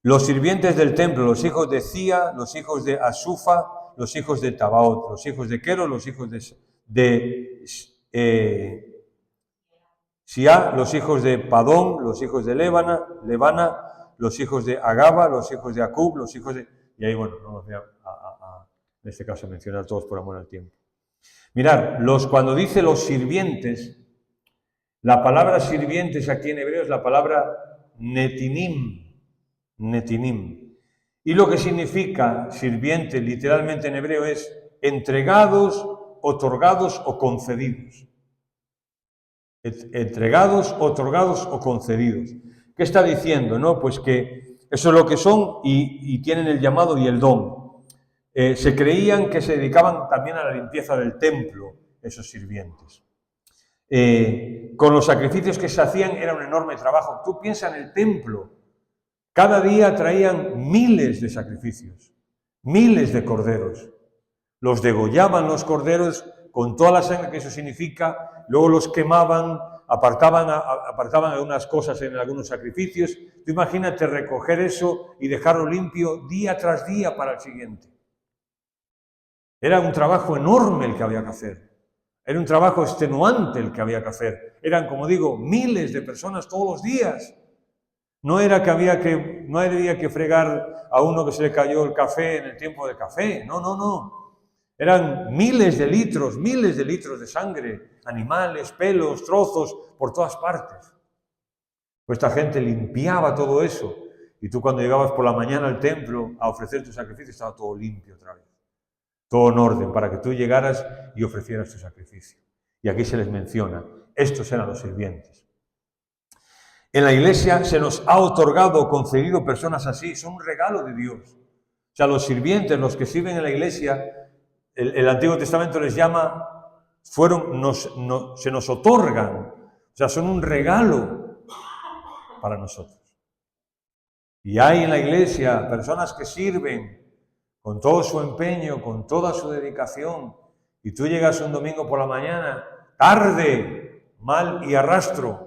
Los sirvientes del templo, los hijos de Cía, los hijos de Asufa, los hijos de Tabaot, los hijos de Quero, los hijos de Siá, los hijos de Padón, los hijos de Levana, los hijos de Agaba, los hijos de Acub, los hijos de... Y ahí, bueno, no voy en este caso mencionar todos por amor al tiempo. Mirad, cuando dice los sirvientes, la palabra sirvientes aquí en hebreo es la palabra netinim. Netinim. Y lo que significa sirviente literalmente en hebreo es entregados, otorgados o concedidos. Entregados, otorgados o concedidos. ¿Qué está diciendo? No, pues que eso es lo que son y tienen el llamado y el don. Se creían que se dedicaban también a la limpieza del templo, esos sirvientes. Con los sacrificios que se hacían era un enorme trabajo. Tú piensa en el templo. Cada día traían miles de sacrificios, miles de corderos. Los degollaban los corderos con toda la sangre que eso significa, luego los quemaban, apartaban algunas cosas en algunos sacrificios. Tú imagínate recoger eso y dejarlo limpio día tras día para el siguiente. Era un trabajo enorme el que había que hacer. Era un trabajo extenuante el que había que hacer. Eran, como digo, miles de personas todos los días. No era que había que fregar a uno que se le cayó el café en el tiempo de café. No. Eran miles de litros de sangre, animales, pelos, trozos, por todas partes. Pues esta gente limpiaba todo eso. Y tú cuando llegabas por la mañana al templo a ofrecer tu sacrificio, estaba todo limpio otra vez. Todo en orden, para que tú llegaras y ofrecieras tu sacrificio. Y aquí se les menciona, estos eran los sirvientes. En la iglesia se nos ha otorgado o concedido personas así, son un regalo de Dios. O sea, los sirvientes, los que sirven en la iglesia, el Antiguo Testamento les llama, se nos otorgan, o sea, son un regalo para nosotros. Y hay en la iglesia personas que sirven con todo su empeño, con toda su dedicación, y tú llegas un domingo por la mañana, tarde, mal y arrastro,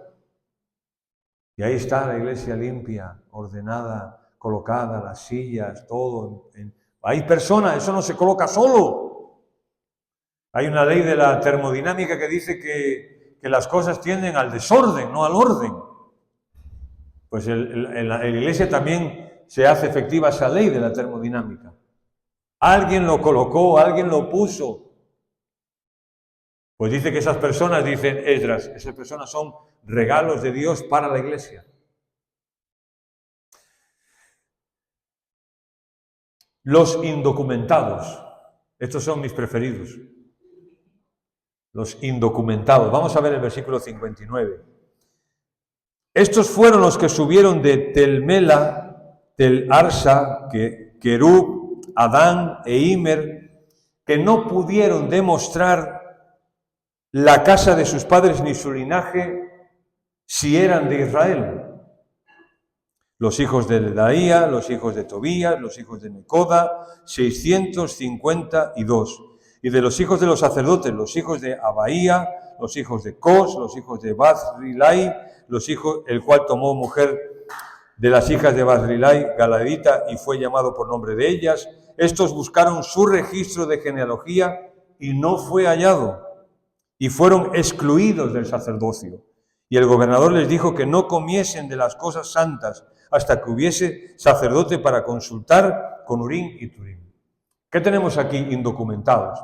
y ahí está la iglesia limpia, ordenada, colocada, las sillas, todo. Hay personas, eso no se coloca solo. Hay una ley de la termodinámica que dice que las cosas tienden al desorden, no al orden. Pues en la iglesia también se hace efectiva esa ley de la termodinámica. Alguien lo colocó, alguien lo puso. Pues dice que esas personas, dicen Esdras, esas personas son regalos de Dios para la iglesia. Los indocumentados. Estos son mis preferidos. Los indocumentados. Vamos a ver el versículo 59. Estos fueron los que subieron de Tel Mela, Tel Arsa, Kerub, Adán e Imer, que no pudieron demostrar la casa de sus padres ni su linaje, si eran de Israel. Los hijos de Ledaía, los hijos de Tobías, los hijos de Necoda, 652. Y de los hijos de los sacerdotes, los hijos de Abaía, los hijos de Cos, los hijos de Bazrilai, el cual tomó mujer de las hijas de Bazrilai, Galadita, y fue llamado por nombre de ellas. Estos buscaron su registro de genealogía y no fue hallado, y fueron excluidos del sacerdocio. Y el gobernador les dijo que no comiesen de las cosas santas hasta que hubiese sacerdote para consultar con Urim y Turim. ¿Qué tenemos aquí indocumentados?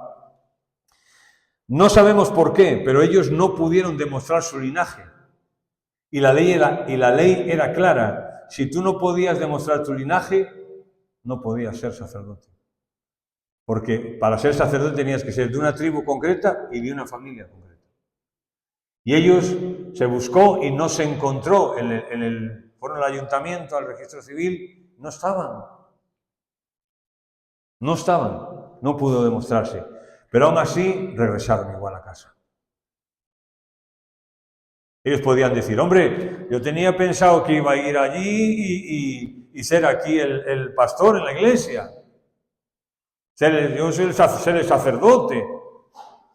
No sabemos por qué, pero ellos no pudieron demostrar su linaje. Y la ley era clara. Si tú no podías demostrar tu linaje, no podías ser sacerdote. Porque para ser sacerdote tenías que ser de una tribu concreta y de una familia concreta. Y ellos se buscó y no se encontró fueron al ayuntamiento, al registro civil, no estaban, no pudo demostrarse, pero aún así regresaron igual a casa. Ellos podían decir, hombre, yo tenía pensado que iba a ir allí y ser aquí el pastor en la iglesia. Yo soy ser el sacerdote.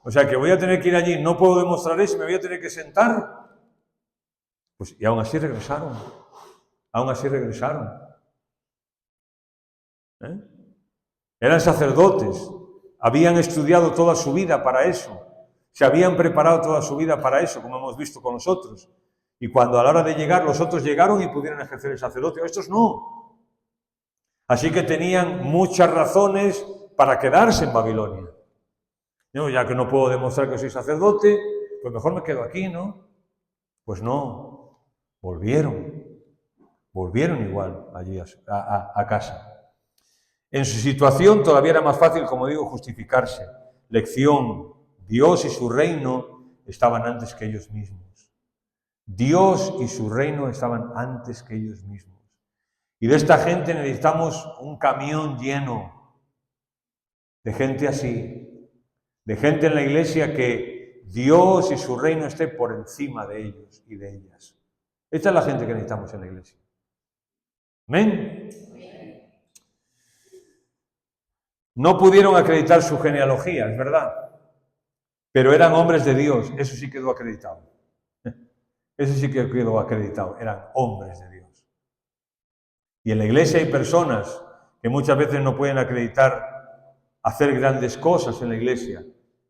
O sea que voy a tener que ir allí, no puedo demostrar eso, me voy a tener que sentar. Pues, y aún así regresaron. Aún así regresaron. Eran sacerdotes. Habían estudiado toda su vida para eso. Se habían preparado toda su vida para eso, como hemos visto con nosotros. Y cuando a la hora de llegar, los otros llegaron y pudieron ejercer el sacerdocio. Estos no. Así que tenían muchas razones para quedarse en Babilonia. Yo, ya que no puedo demostrar que soy sacerdote, pues mejor me quedo aquí, ¿no? Pues no. Volvieron igual allí a casa. En su situación todavía era más fácil, como digo, justificarse. Lección: Dios y su reino estaban antes que ellos mismos. Dios y su reino estaban antes que ellos mismos. Y de esta gente necesitamos un camión lleno de gente así, de gente en la iglesia que Dios y su reino esté por encima de ellos y de ellas. Esta es la gente que necesitamos en la iglesia. ¿Amén? No pudieron acreditar su genealogía, es verdad, pero eran hombres de Dios, eso sí quedó acreditado. Eso sí que quedó acreditado, eran hombres de Dios. Y en la iglesia hay personas que muchas veces no pueden acreditar hacer grandes cosas en la iglesia,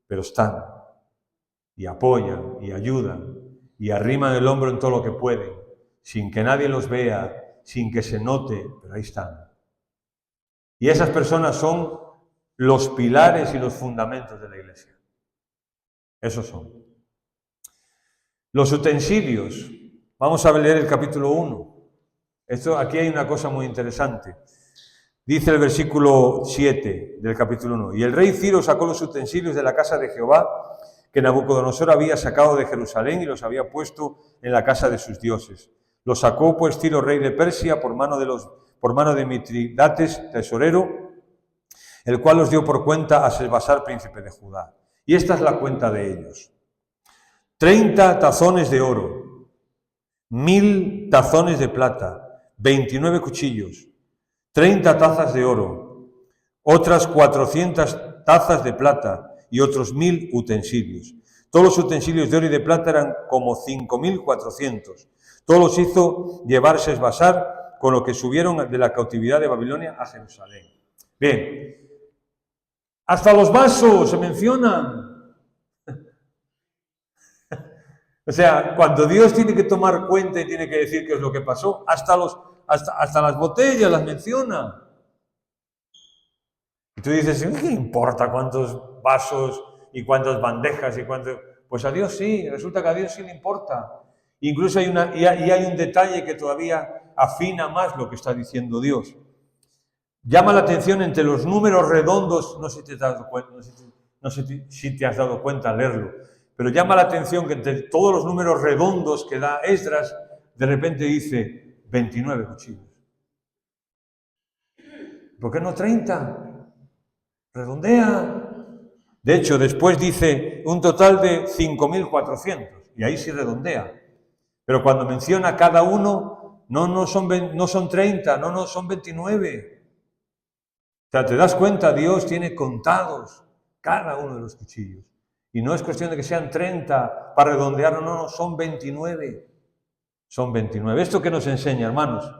pero están y apoyan y ayudan y arriman el hombro en todo lo que pueden, sin que nadie los vea, sin que se note, pero ahí están. Y esas personas son los pilares y los fundamentos de la iglesia. Esos son. Los utensilios. Vamos a leer el capítulo 1. Aquí hay una cosa muy interesante. Dice el versículo 7 del capítulo 1. Y el rey Ciro sacó los utensilios de la casa de Jehová que Nabucodonosor había sacado de Jerusalén y los había puesto en la casa de sus dioses. Los sacó pues Ciro, rey de Persia, por mano de Mitridates, tesorero, el cual los dio por cuenta a Sesbasar, príncipe de Judá. Y esta es la cuenta de ellos. 30 tazones de oro, 1000 tazones de plata, 29 cuchillos, 30 tazas de oro, otras 400 tazas de plata y otros 1000 utensilios. Todos los utensilios de oro y de plata eran como 5400. Todos los hizo llevar Sesbasar, con lo que subieron de la cautividad de Babilonia a Jerusalén. Bien, hasta los vasos se mencionan. O sea, cuando Dios tiene que tomar cuenta y tiene que decir qué es lo que pasó, hasta las botellas las menciona. Y tú dices, ¿qué importa cuántos vasos y cuántas bandejas y cuántos? Pues a Dios sí, resulta que a Dios sí le importa. Incluso hay un detalle que todavía afina más lo que está diciendo Dios. Llama la atención entre los números redondos, no sé si te has dado cuenta al leerlo, pero llama la atención que entre todos los números redondos que da Esdras, de repente dice 29 cuchillos. ¿Por qué no 30? Redondea. De hecho, después dice un total de 5400, y ahí sí redondea. Pero cuando menciona cada uno, no son 30, no, son 29. O sea, te das cuenta, Dios tiene contados cada uno de los cuchillos. Y no es cuestión de que sean 30 para redondearlo, no, son 29. Son 29. ¿Esto qué nos enseña, hermanos?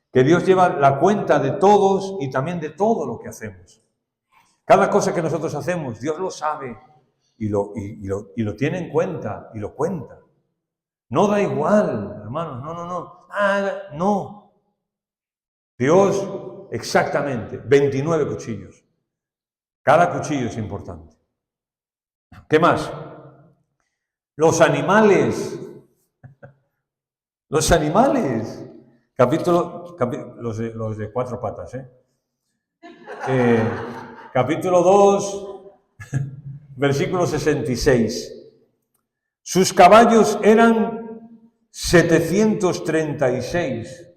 Que Dios lleva la cuenta de todos y también de todo lo que hacemos. Cada cosa que nosotros hacemos, Dios lo sabe y lo tiene en cuenta y lo cuenta. No da igual, hermanos, no. No. Dios, exactamente, 29 cuchillos. Cada cuchillo es importante. ¿Qué más? Los animales. Los animales. Los de 4 patas, capítulo 2, versículo 66. Sus caballos eran 736,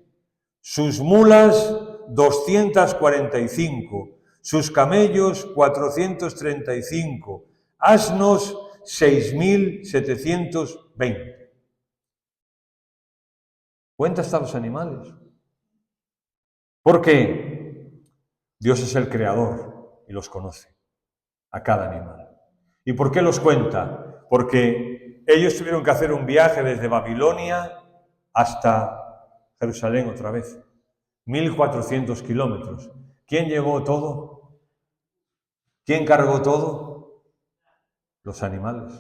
sus mulas 245, sus camellos 435, asnos 6720. Cuenta hasta los animales. Porque Dios es el creador y los conoce, a cada animal. ¿Y por qué los cuenta? Porque ellos tuvieron que hacer un viaje desde Babilonia hasta Jerusalén otra vez. 1400 kilómetros. ¿Quién llevó todo? ¿Quién cargó todo? Los animales.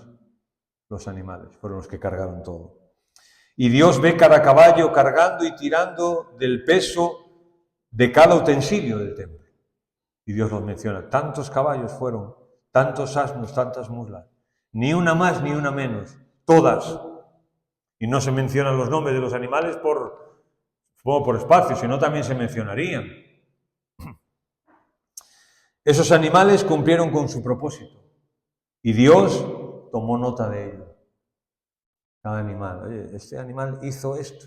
Los animales fueron los que cargaron todo. Y Dios ve cada caballo cargando y tirando del peso de cada utensilio del templo. Y Dios los menciona. Tantos caballos fueron, tantos asnos, tantas mulas. Ni una más ni una menos. Todas. Y no se mencionan los nombres de los animales por espacio, sino también se mencionarían. Esos animales cumplieron con su propósito. Y Dios tomó nota de ello. Cada animal. Oye, este animal hizo esto.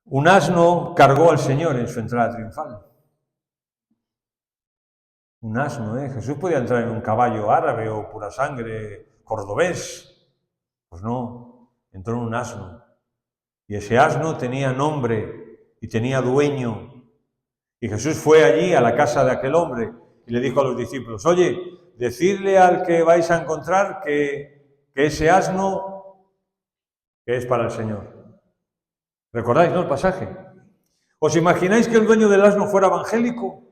Un asno cargó al Señor en su entrada triunfal. Un asno, ¿eh? Jesús podía entrar en un caballo árabe o pura sangre cordobés. Pues no, entró en un asno. Y ese asno tenía nombre y tenía dueño. Y Jesús fue allí a la casa de aquel hombre y le dijo a los discípulos, oye, decidle al que vais a encontrar que ese asno que es para el Señor. ¿Recordáis, no, el pasaje? ¿Os imagináis que el dueño del asno fuera evangélico?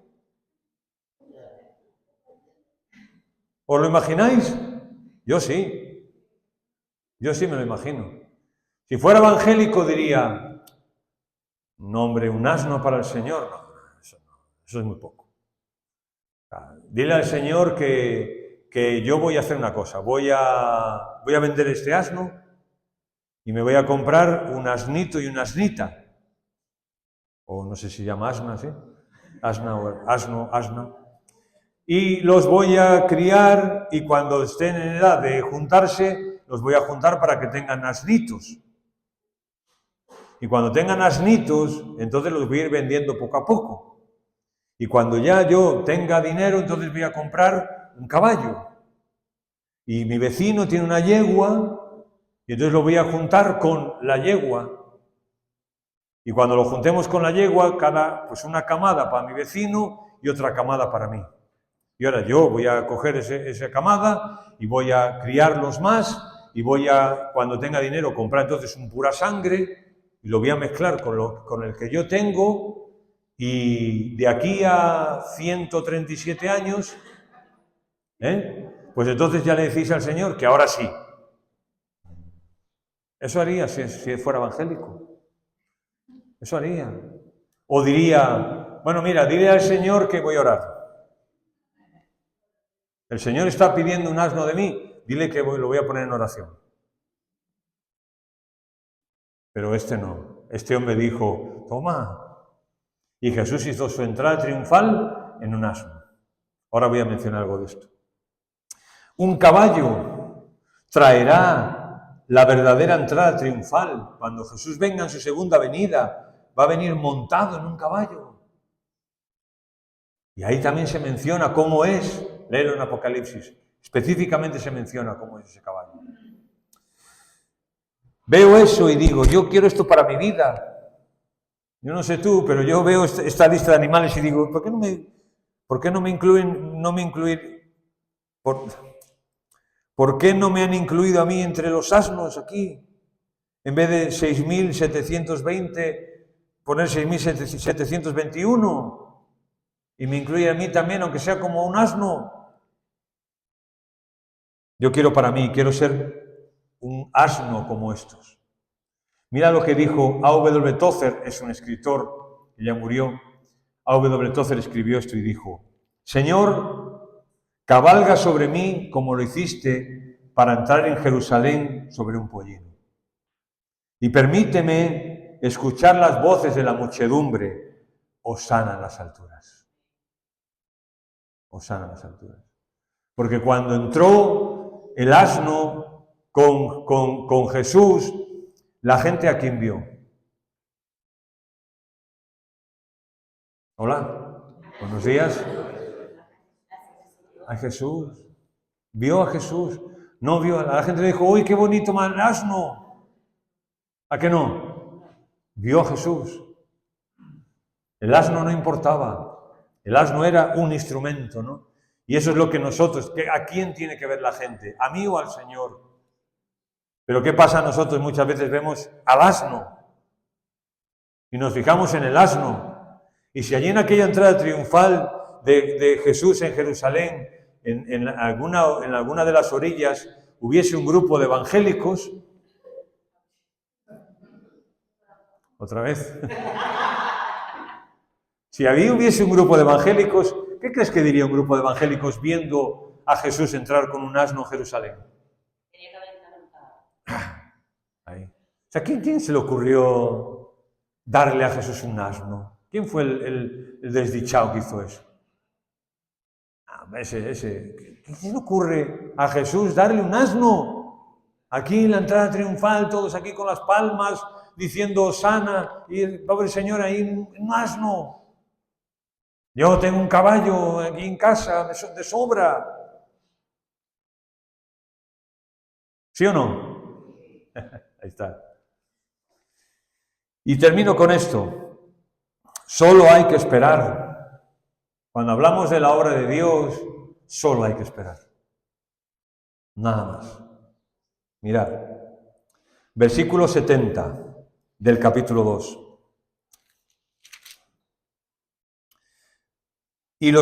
¿Os lo imagináis? Yo sí. Yo sí me lo imagino. Si fuera evangélico diría, no hombre, un asno para el Señor. No, eso es muy poco. Dile al Señor que yo voy a hacer una cosa. Voy a vender este asno y me voy a comprar un asnito y una asnita. O no sé si se llama asna, ¿sí? Asna o asno, asna. Y los voy a criar y cuando estén en edad de juntarse, los voy a juntar para que tengan asnitos. Y cuando tengan asnitos, entonces los voy a ir vendiendo poco a poco. Y cuando ya yo tenga dinero, entonces voy a comprar un caballo. Y mi vecino tiene una yegua, y entonces lo voy a juntar con la yegua. Y cuando lo juntemos con la yegua, pues una camada para mi vecino y otra camada para mí. Y ahora yo voy a coger esa camada y voy a criarlos más y voy a, cuando tenga dinero, comprar entonces un pura sangre y lo voy a mezclar con el que yo tengo y de aquí a 137 años, pues entonces ya le decís al Señor que ahora sí. Eso haría si fuera evangélico. Eso haría. O diría, bueno, mira, dile al Señor que voy a orar. El Señor está pidiendo un asno de mí, dile que lo voy a poner en oración. Pero este no. Este hombre dijo, toma. Y Jesús hizo su entrada triunfal en un asno. Ahora voy a mencionar algo de esto. Un caballo traerá la verdadera entrada triunfal. Cuando Jesús venga en su segunda venida, va a venir montado en un caballo. Y ahí también se menciona cómo es. Léelo en Apocalipsis. Específicamente se menciona cómo es ese caballo. Veo eso y digo, yo quiero esto para mi vida. Yo no sé tú, pero yo veo esta lista de animales y digo, ¿por qué no me incluyen, ¿por qué no me han incluido a mí entre los asnos aquí? En vez de 6.720, poner 6.721 y me incluye a mí también, aunque sea como un asno. Yo quiero para mí, quiero ser un asno como estos. Mira lo que dijo A.W. Tozer, es un escritor que ya murió. A.W. Tozer escribió esto y dijo, Señor, cabalga sobre mí como lo hiciste para entrar en Jerusalén sobre un pollino. Y permíteme escuchar las voces de la muchedumbre, hosana en las alturas. Hosana en las alturas. Porque cuando entró el asno con Jesús, la gente a quién vio. Hola, buenos días. A Jesús. Vio a Jesús. No vio a la gente, le dijo, uy, qué bonito más el asno. ¿A qué no? Vio a Jesús. El asno no importaba. El asno era un instrumento, ¿no? Y eso es lo que nosotros, ¿a quién tiene que ver la gente? ¿A mí o al Señor? Pero ¿qué pasa? Nosotros muchas veces vemos al asno y nos fijamos en el asno. Y si allí en aquella entrada triunfal de Jesús en Jerusalén, en alguna de las orillas, hubiese un grupo de evangélicos, otra vez, si hubiese un grupo de evangélicos, ¿qué crees que diría un grupo de evangélicos viendo a Jesús entrar con un asno en Jerusalén? Ahí. O sea, ¿quién se le ocurrió darle a Jesús un asno? ¿Quién fue el desdichado que hizo eso? ¿Qué se le ocurre a Jesús darle un asno? Aquí en la entrada triunfal, todos aquí con las palmas, diciendo Hosana, y el pobre Señor ahí, un asno. Yo tengo un caballo aquí en casa de sobra. ¿Sí o no? Ahí está. Y termino con esto. Solo hay que esperar. Cuando hablamos de la obra de Dios, solo hay que esperar. Nada más. Mirad. Versículo 70 del capítulo 2. Y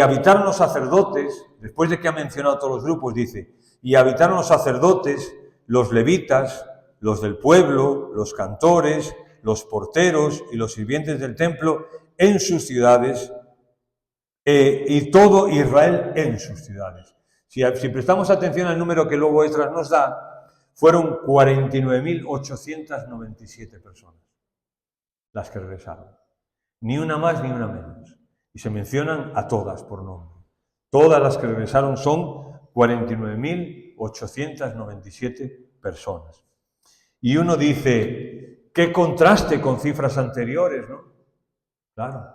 habitaron los sacerdotes, después de que ha mencionado todos los grupos, dice, y habitaron los sacerdotes, los levitas, los del pueblo, los cantores, los porteros y los sirvientes del templo en sus ciudades, y todo Israel en sus ciudades. Si prestamos atención al número que luego Esdras nos da, fueron 49.897 personas las que regresaron. Ni una más ni una menos. Y se mencionan a todas por nombre. Todas las que regresaron son 49.897 personas. Y uno dice, qué contraste con cifras anteriores, ¿no? Claro.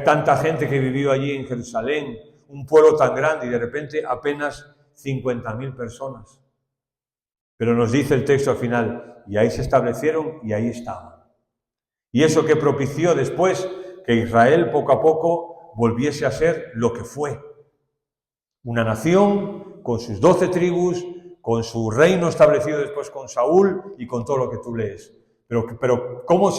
Tanta gente que vivió allí en Jerusalén, un pueblo tan grande y de repente apenas 50.000 personas. Pero nos dice el texto al final, y ahí se establecieron y ahí estaban. Y eso que propició después que Israel poco a poco volviese a ser lo que fue. Una nación con sus 12 tribus, con su reino establecido después con Saúl y con todo lo que tú lees. Pero ¿cómo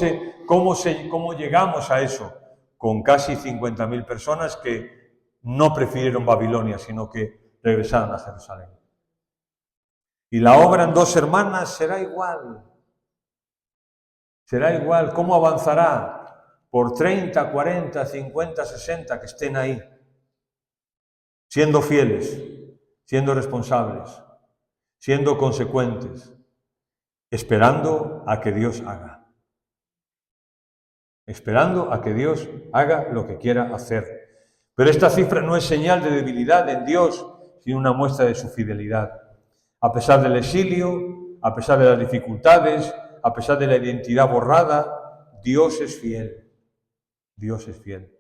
llegamos a eso? Con casi 50.000 personas que no prefirieron Babilonia, sino que regresaron a Jerusalén. Y la obra en 2 hermanas será igual. Será igual. ¿Cómo avanzará? Por 30, 40, 50, 60 que estén ahí, siendo fieles, siendo responsables, siendo consecuentes, esperando a que Dios haga. Esperando a que Dios haga lo que quiera hacer. Pero esta cifra no es señal de debilidad en Dios, sino una muestra de su fidelidad. A pesar del exilio, a pesar de las dificultades, a pesar de la identidad borrada, Dios es fiel. Dios es fiel.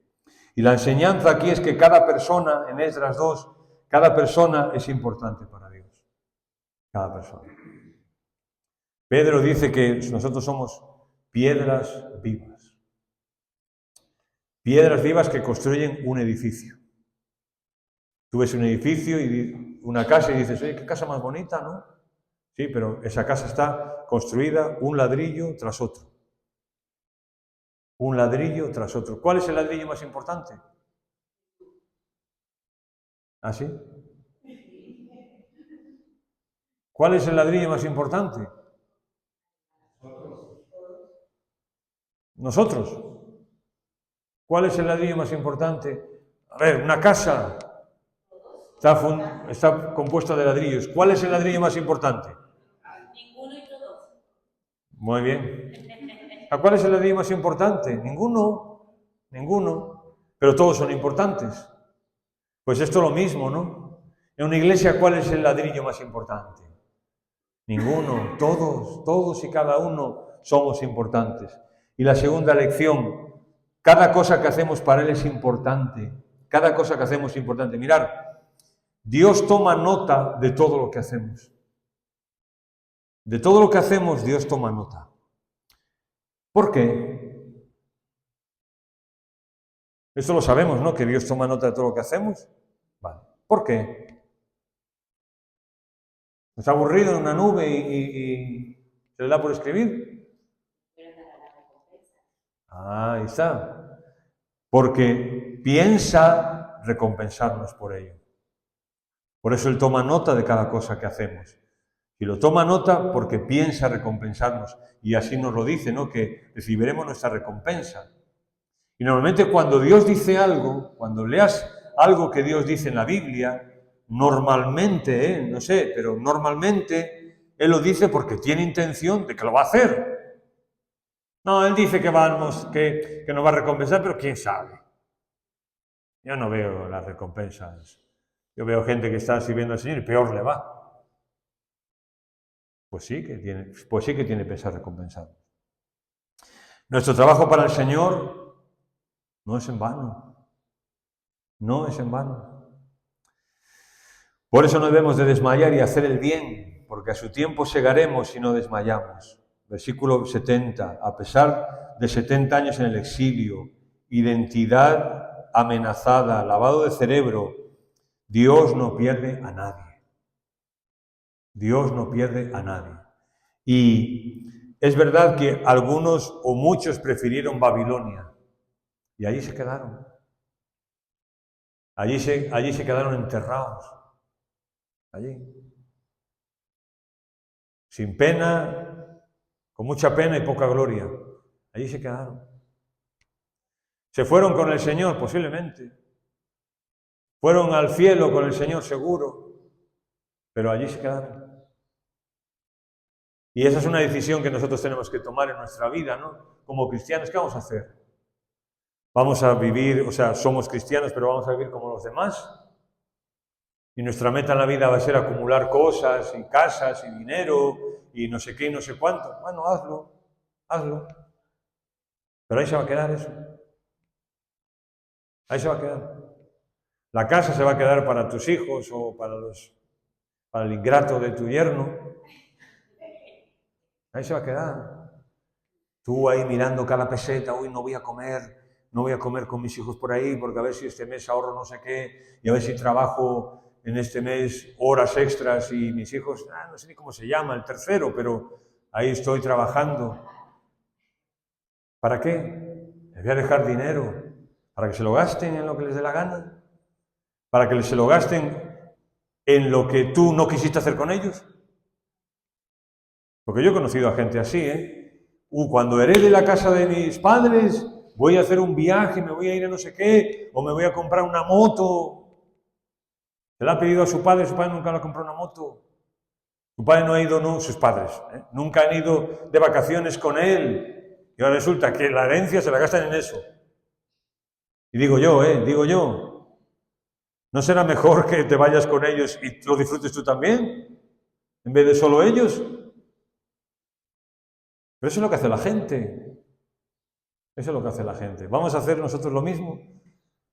Y la enseñanza aquí es que cada persona, en Esdras 2, cada persona es importante para Dios. Cada persona. Pedro dice que nosotros somos piedras vivas. Piedras vivas que construyen un edificio. Tú ves un edificio y una casa y dices, oye, qué casa más bonita, ¿no? Sí, pero esa casa está construida un ladrillo tras otro. Un ladrillo tras otro. ¿Cuál es el ladrillo más importante? ¿Ah, sí? ¿Cuál es el ladrillo más importante? Nosotros. ¿Cuál es el ladrillo más importante? A ver, una casa está compuesta de ladrillos. ¿Cuál es el ladrillo más importante?
Ninguno y todos.
Muy bien. ¿Cuál es el ladrillo más importante? Ninguno. Pero todos son importantes. Pues esto es lo mismo, ¿no? En una iglesia, ¿cuál es el ladrillo más importante? Ninguno. Todos y cada uno somos importantes. Y la segunda lección, cada cosa que hacemos para Él es importante. Cada cosa que hacemos es importante. Mirad, Dios toma nota de todo lo que hacemos. De todo lo que hacemos, Dios toma nota. ¿Por qué? Esto lo sabemos, ¿no? Que Dios toma nota de todo lo que hacemos. Vale. ¿Por qué? ¿Está aburrido en una nube y se le da por escribir? Ah, ahí está. Porque piensa recompensarnos por ello. Por eso Él toma nota de cada cosa que hacemos. Y lo toma nota porque piensa recompensarnos. Y así nos lo dice, ¿no? Que recibiremos nuestra recompensa. Y normalmente cuando Dios dice algo, cuando leas algo que Dios dice en la Biblia, normalmente, no sé, pero normalmente Él lo dice porque tiene intención de que lo va a hacer. No, Él dice que nos va a recompensar, pero quién sabe. Yo no veo las recompensas. Yo veo gente que está sirviendo al Señor y peor le va. Pues sí que tiene pensar recompensar. Nuestro trabajo para el Señor no es en vano. No es en vano. Por eso no debemos de desmayar y hacer el bien, porque a su tiempo segaremos si no desmayamos. Versículo 70. A pesar de 70 años en el exilio, identidad amenazada, lavado de cerebro, Dios no pierde a nadie. Dios no pierde a nadie. Y es verdad que algunos o muchos prefirieron Babilonia y allí se quedaron. Allí se quedaron enterrados. Allí. Sin pena, con mucha pena y poca gloria. Allí se quedaron. ¿Se fueron con el Señor? Posiblemente. Fueron al cielo con el Señor seguro, pero allí se quedaron. Y esa es una decisión que nosotros tenemos que tomar en nuestra vida, ¿no? Como cristianos, ¿qué vamos a hacer? Vamos a vivir, somos cristianos, pero vamos a vivir como los demás. Y nuestra meta en la vida va a ser acumular cosas y casas y dinero y no sé qué y no sé cuánto. Bueno, hazlo. Pero ahí se va a quedar eso. Ahí se va a quedar. La casa se va a quedar para tus hijos o para el ingrato de tu yerno. Ahí se va a quedar. Tú ahí mirando cada peseta, hoy no voy a comer con mis hijos por ahí porque a ver si este mes ahorro no sé qué y a ver si trabajo en este mes horas extras y mis hijos, no sé ni cómo se llama, el tercero, pero ahí estoy trabajando. ¿Para qué? Les voy a dejar dinero para que se lo gasten en lo que les dé la gana, para que se lo gasten en lo que tú no quisiste hacer con ellos. Porque yo he conocido a gente así, cuando herede la casa de mis padres, voy a hacer un viaje, me voy a ir a no sé qué, o me voy a comprar una moto. Se la ha pedido a su padre nunca le ha comprado una moto. Su padre no ha ido, sus padres, nunca han ido de vacaciones con él. Y ahora resulta que la herencia se la gastan en eso. Y digo yo, ¿no será mejor que te vayas con ellos y lo disfrutes tú también? En vez de solo ellos. Pero eso es lo que hace la gente. Eso es lo que hace la gente. ¿Vamos a hacer nosotros lo mismo?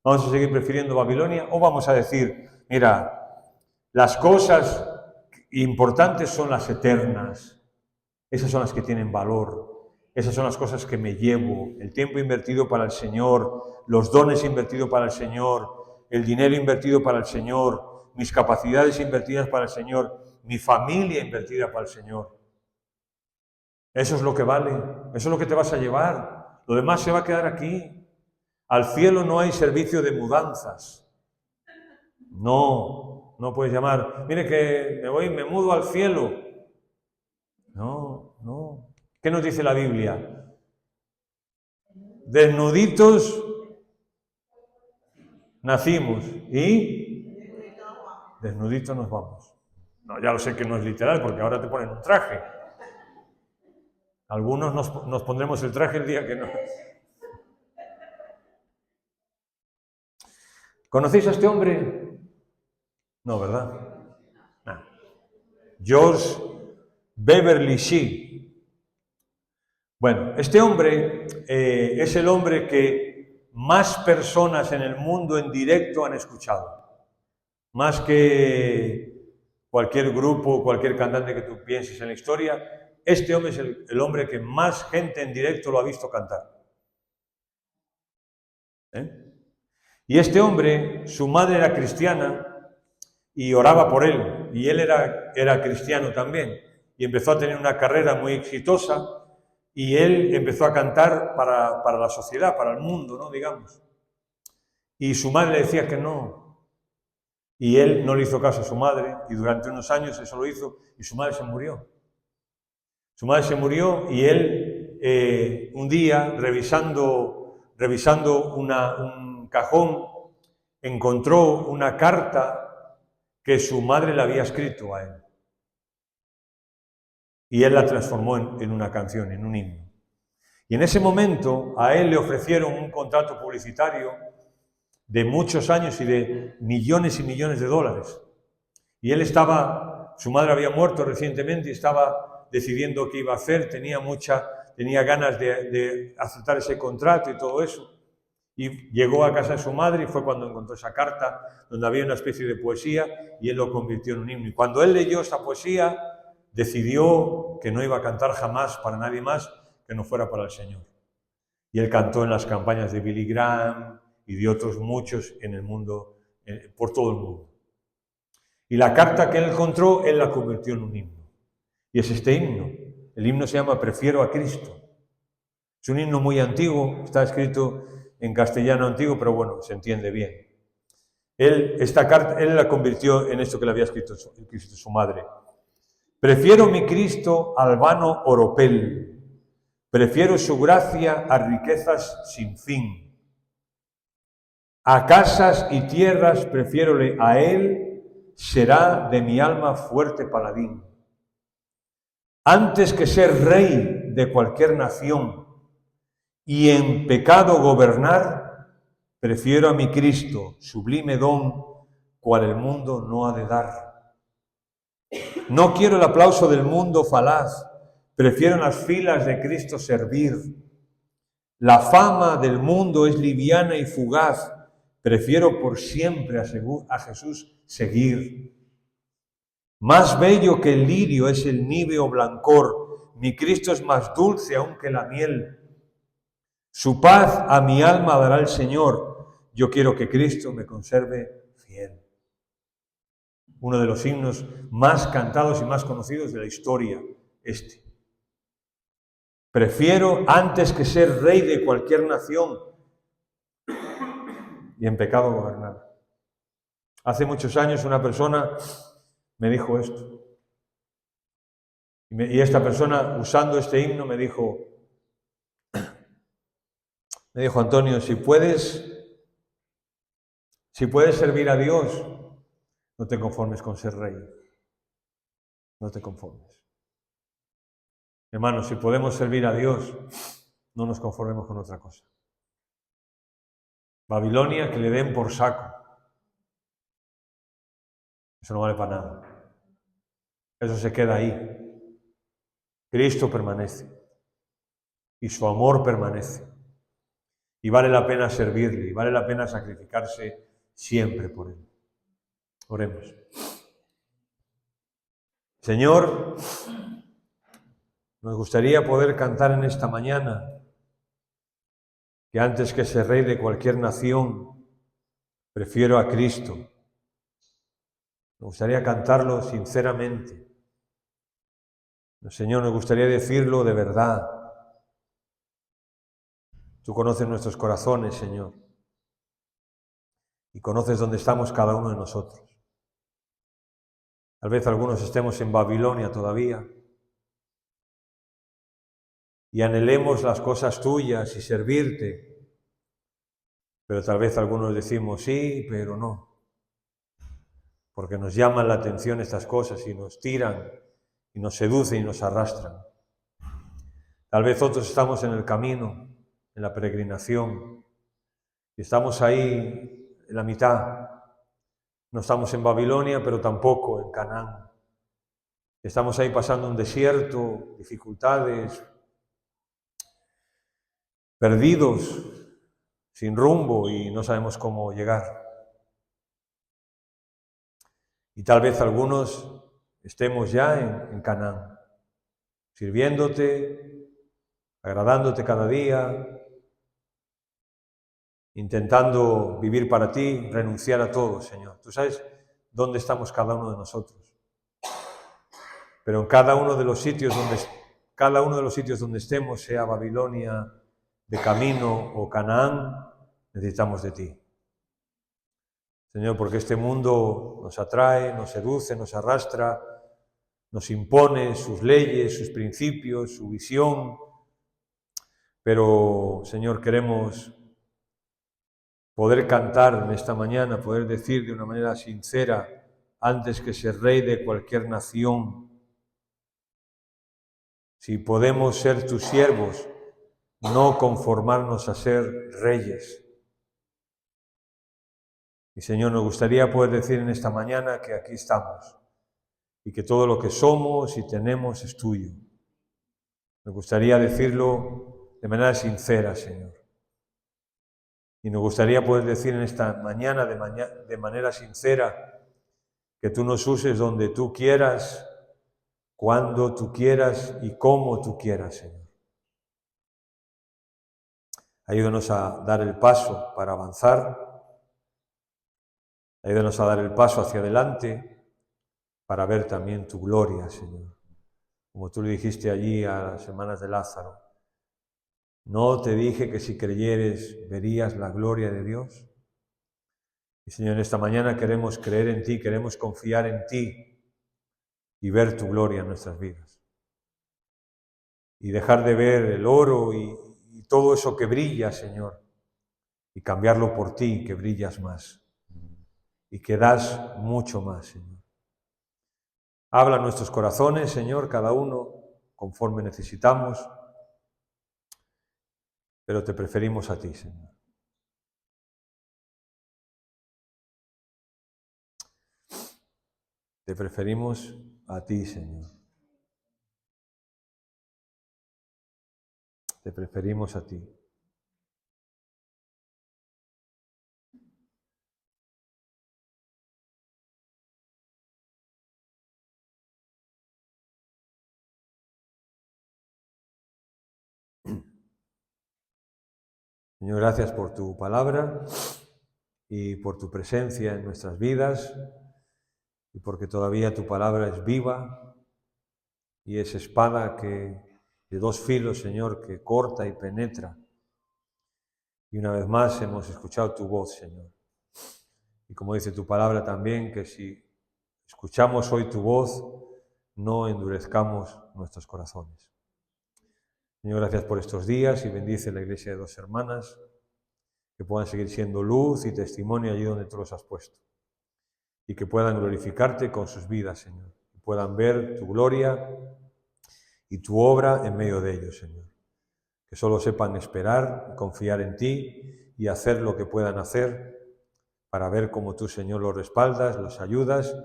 ¿Vamos a seguir prefiriendo Babilonia? ¿O vamos a decir, mira, las cosas importantes son las eternas? Esas son las que tienen valor. Esas son las cosas que me llevo. El tiempo invertido para el Señor, los dones invertidos para el Señor, el dinero invertido para el Señor, mis capacidades invertidas para el Señor, mi familia invertida para el Señor. Eso es lo que vale. Eso es lo que te vas a llevar. Lo demás se va a quedar aquí. Al cielo no hay servicio de mudanzas. No puedes llamar, mire que me mudo al cielo. No. ¿Qué nos dice la Biblia? Desnuditos nacimos y desnuditos nos vamos. No, ya lo sé que no es literal porque ahora te ponen un traje. Algunos nos pondremos el traje el día que no. ¿Conocéis a este hombre? No, ¿verdad? No. George Beverly Shea. Bueno, este hombre es el hombre que más personas en el mundo en directo han escuchado. Más que cualquier grupo, cualquier cantante que tú pienses en la historia, este hombre es el hombre que más gente en directo lo ha visto cantar. Y este hombre, su madre era cristiana y oraba por él, y él era cristiano también, y empezó a tener una carrera muy exitosa, y él empezó a cantar para la sociedad, para el mundo, ¿no? Digamos. Y su madre le decía que no, y él no le hizo caso a su madre, y durante unos años eso lo hizo, y su madre se murió. Su madre se murió, y él un día, revisando un cajón, encontró una carta que su madre le había escrito a él. Y él la transformó en una canción, en un himno. Y en ese momento a él le ofrecieron un contrato publicitario de muchos años y de millones y millones de dólares. Y él su madre había muerto recientemente y estaba decidiendo qué iba a hacer, tenía ganas de aceptar ese contrato y todo eso. Y llegó a casa de su madre y fue cuando encontró esa carta donde había una especie de poesía y él lo convirtió en un himno. Y cuando él leyó esa poesía, decidió que no iba a cantar jamás para nadie más que no fuera para el Señor. Y él cantó en las campañas de Billy Graham y de otros muchos en el mundo, por todo el mundo. Y la carta que él encontró, él la convirtió en un himno. Y es este himno. El himno se llama Prefiero a Cristo. Es un himno muy antiguo, está escrito en castellano antiguo, pero bueno, se entiende bien. Esta carta, él la convirtió en esto que le había escrito su madre. Prefiero mi Cristo al vano oropel, prefiero su gracia a riquezas sin fin. A casas y tierras prefiérole a él, será de mi alma fuerte paladín. Antes que ser rey de cualquier nación y en pecado gobernar, prefiero a mi Cristo, sublime don, cual el mundo no ha de dar. No quiero el aplauso del mundo falaz, prefiero en las filas de Cristo servir. La fama del mundo es liviana y fugaz, prefiero por siempre a Jesús seguir. Más bello que el lirio es el níveo blancor, mi Cristo es más dulce aún que la miel. Su paz a mi alma dará el Señor, yo quiero que Cristo me conserve fiel. Uno de los himnos más cantados y más conocidos de la historia, este. Prefiero, antes que ser rey de cualquier nación y en pecado gobernar. Hace muchos años una persona me dijo esto. Y esta persona, usando este himno, me dijo, Antonio, si puedes servir a Dios, no te conformes con ser rey. No te conformes. Hermanos, si podemos servir a Dios, no nos conformemos con otra cosa. Babilonia, que le den por saco. Eso no vale para nada. Eso se queda ahí. Cristo permanece. Y su amor permanece. Y vale la pena servirle. Y vale la pena sacrificarse siempre por Él. Oremos. Señor, nos gustaría poder cantar en esta mañana que antes que ser rey de cualquier nación, prefiero a Cristo. Me gustaría cantarlo sinceramente. Señor, nos gustaría decirlo de verdad. Tú conoces nuestros corazones, Señor, y conoces dónde estamos cada uno de nosotros. Tal vez algunos estemos en Babilonia todavía y anhelemos las cosas tuyas y servirte, pero tal vez algunos decimos sí, pero no, porque nos llaman la atención estas cosas y nos tiran y nos seducen y nos arrastran. Tal vez otros estamos en el camino, en la peregrinación, y estamos ahí en la mitad. No estamos en Babilonia, pero tampoco en Canaán. Estamos ahí pasando un desierto, dificultades, perdidos, sin rumbo y no sabemos cómo llegar. Y tal vez algunos estemos ya en Canaán, sirviéndote, agradándote cada día, intentando vivir para ti, renunciar a todo, Señor. Tú sabes dónde estamos cada uno de nosotros. Pero en cada uno de los sitios donde estemos, sea Babilonia, de camino o Canaán, necesitamos de ti. Señor, porque este mundo nos atrae, nos seduce, nos arrastra, nos impone sus leyes, sus principios, su visión. Pero, Señor, queremos poder cantar en esta mañana, poder decir de una manera sincera, antes que ser rey de cualquier nación, si podemos ser tus siervos, no conformarnos a ser reyes. Y Señor, nos gustaría poder decir en esta mañana que aquí estamos y que todo lo que somos y tenemos es tuyo. Nos gustaría decirlo de manera sincera, Señor. Y nos gustaría poder decir en esta mañana de manera sincera que tú nos uses donde tú quieras, cuando tú quieras y como tú quieras, Señor. Ayúdanos a dar el paso para avanzar. Ayúdanos a dar el paso hacia adelante para ver también tu gloria, Señor. Como tú le dijiste allí a las hermanas de Lázaro, ¿no te dije que si creyeres verías la gloria de Dios? Y Señor, esta mañana queremos creer en ti, queremos confiar en ti y ver tu gloria en nuestras vidas. Y dejar de ver el oro y todo eso que brilla, Señor, y cambiarlo por ti, que brillas más y que das mucho más, Señor. Habla en nuestros corazones, Señor, cada uno conforme necesitamos, pero te preferimos a ti, Señor. Te preferimos a ti, Señor. Te preferimos a ti. Señor, gracias por tu palabra y por tu presencia en nuestras vidas y porque todavía tu palabra es viva y es espada de dos filos, Señor, que corta y penetra. Y una vez más hemos escuchado tu voz, Señor. Y como dice tu palabra también, que si escuchamos hoy tu voz, no endurezcamos nuestros corazones. Señor, gracias por estos días y bendice la iglesia de Dos Hermanas, que puedan seguir siendo luz y testimonio allí donde tú los has puesto. Y que puedan glorificarte con sus vidas, Señor. Que puedan ver tu gloria y tu obra en medio de ellos, Señor. Que solo sepan esperar, confiar en ti y hacer lo que puedan hacer para ver cómo tú, Señor, los respaldas, los ayudas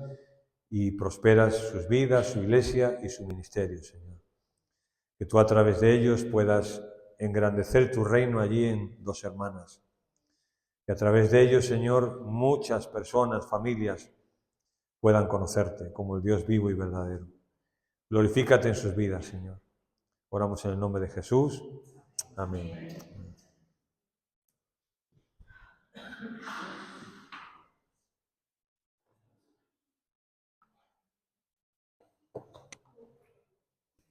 y prosperas sus vidas, su iglesia y su ministerio, Señor. Que tú a través de ellos puedas engrandecer tu reino allí en Dos Hermanas. Que a través de ellos, Señor, muchas personas, familias, puedan conocerte como el Dios vivo y verdadero. Glorifícate en sus vidas, Señor. Oramos en el nombre de Jesús. Amén.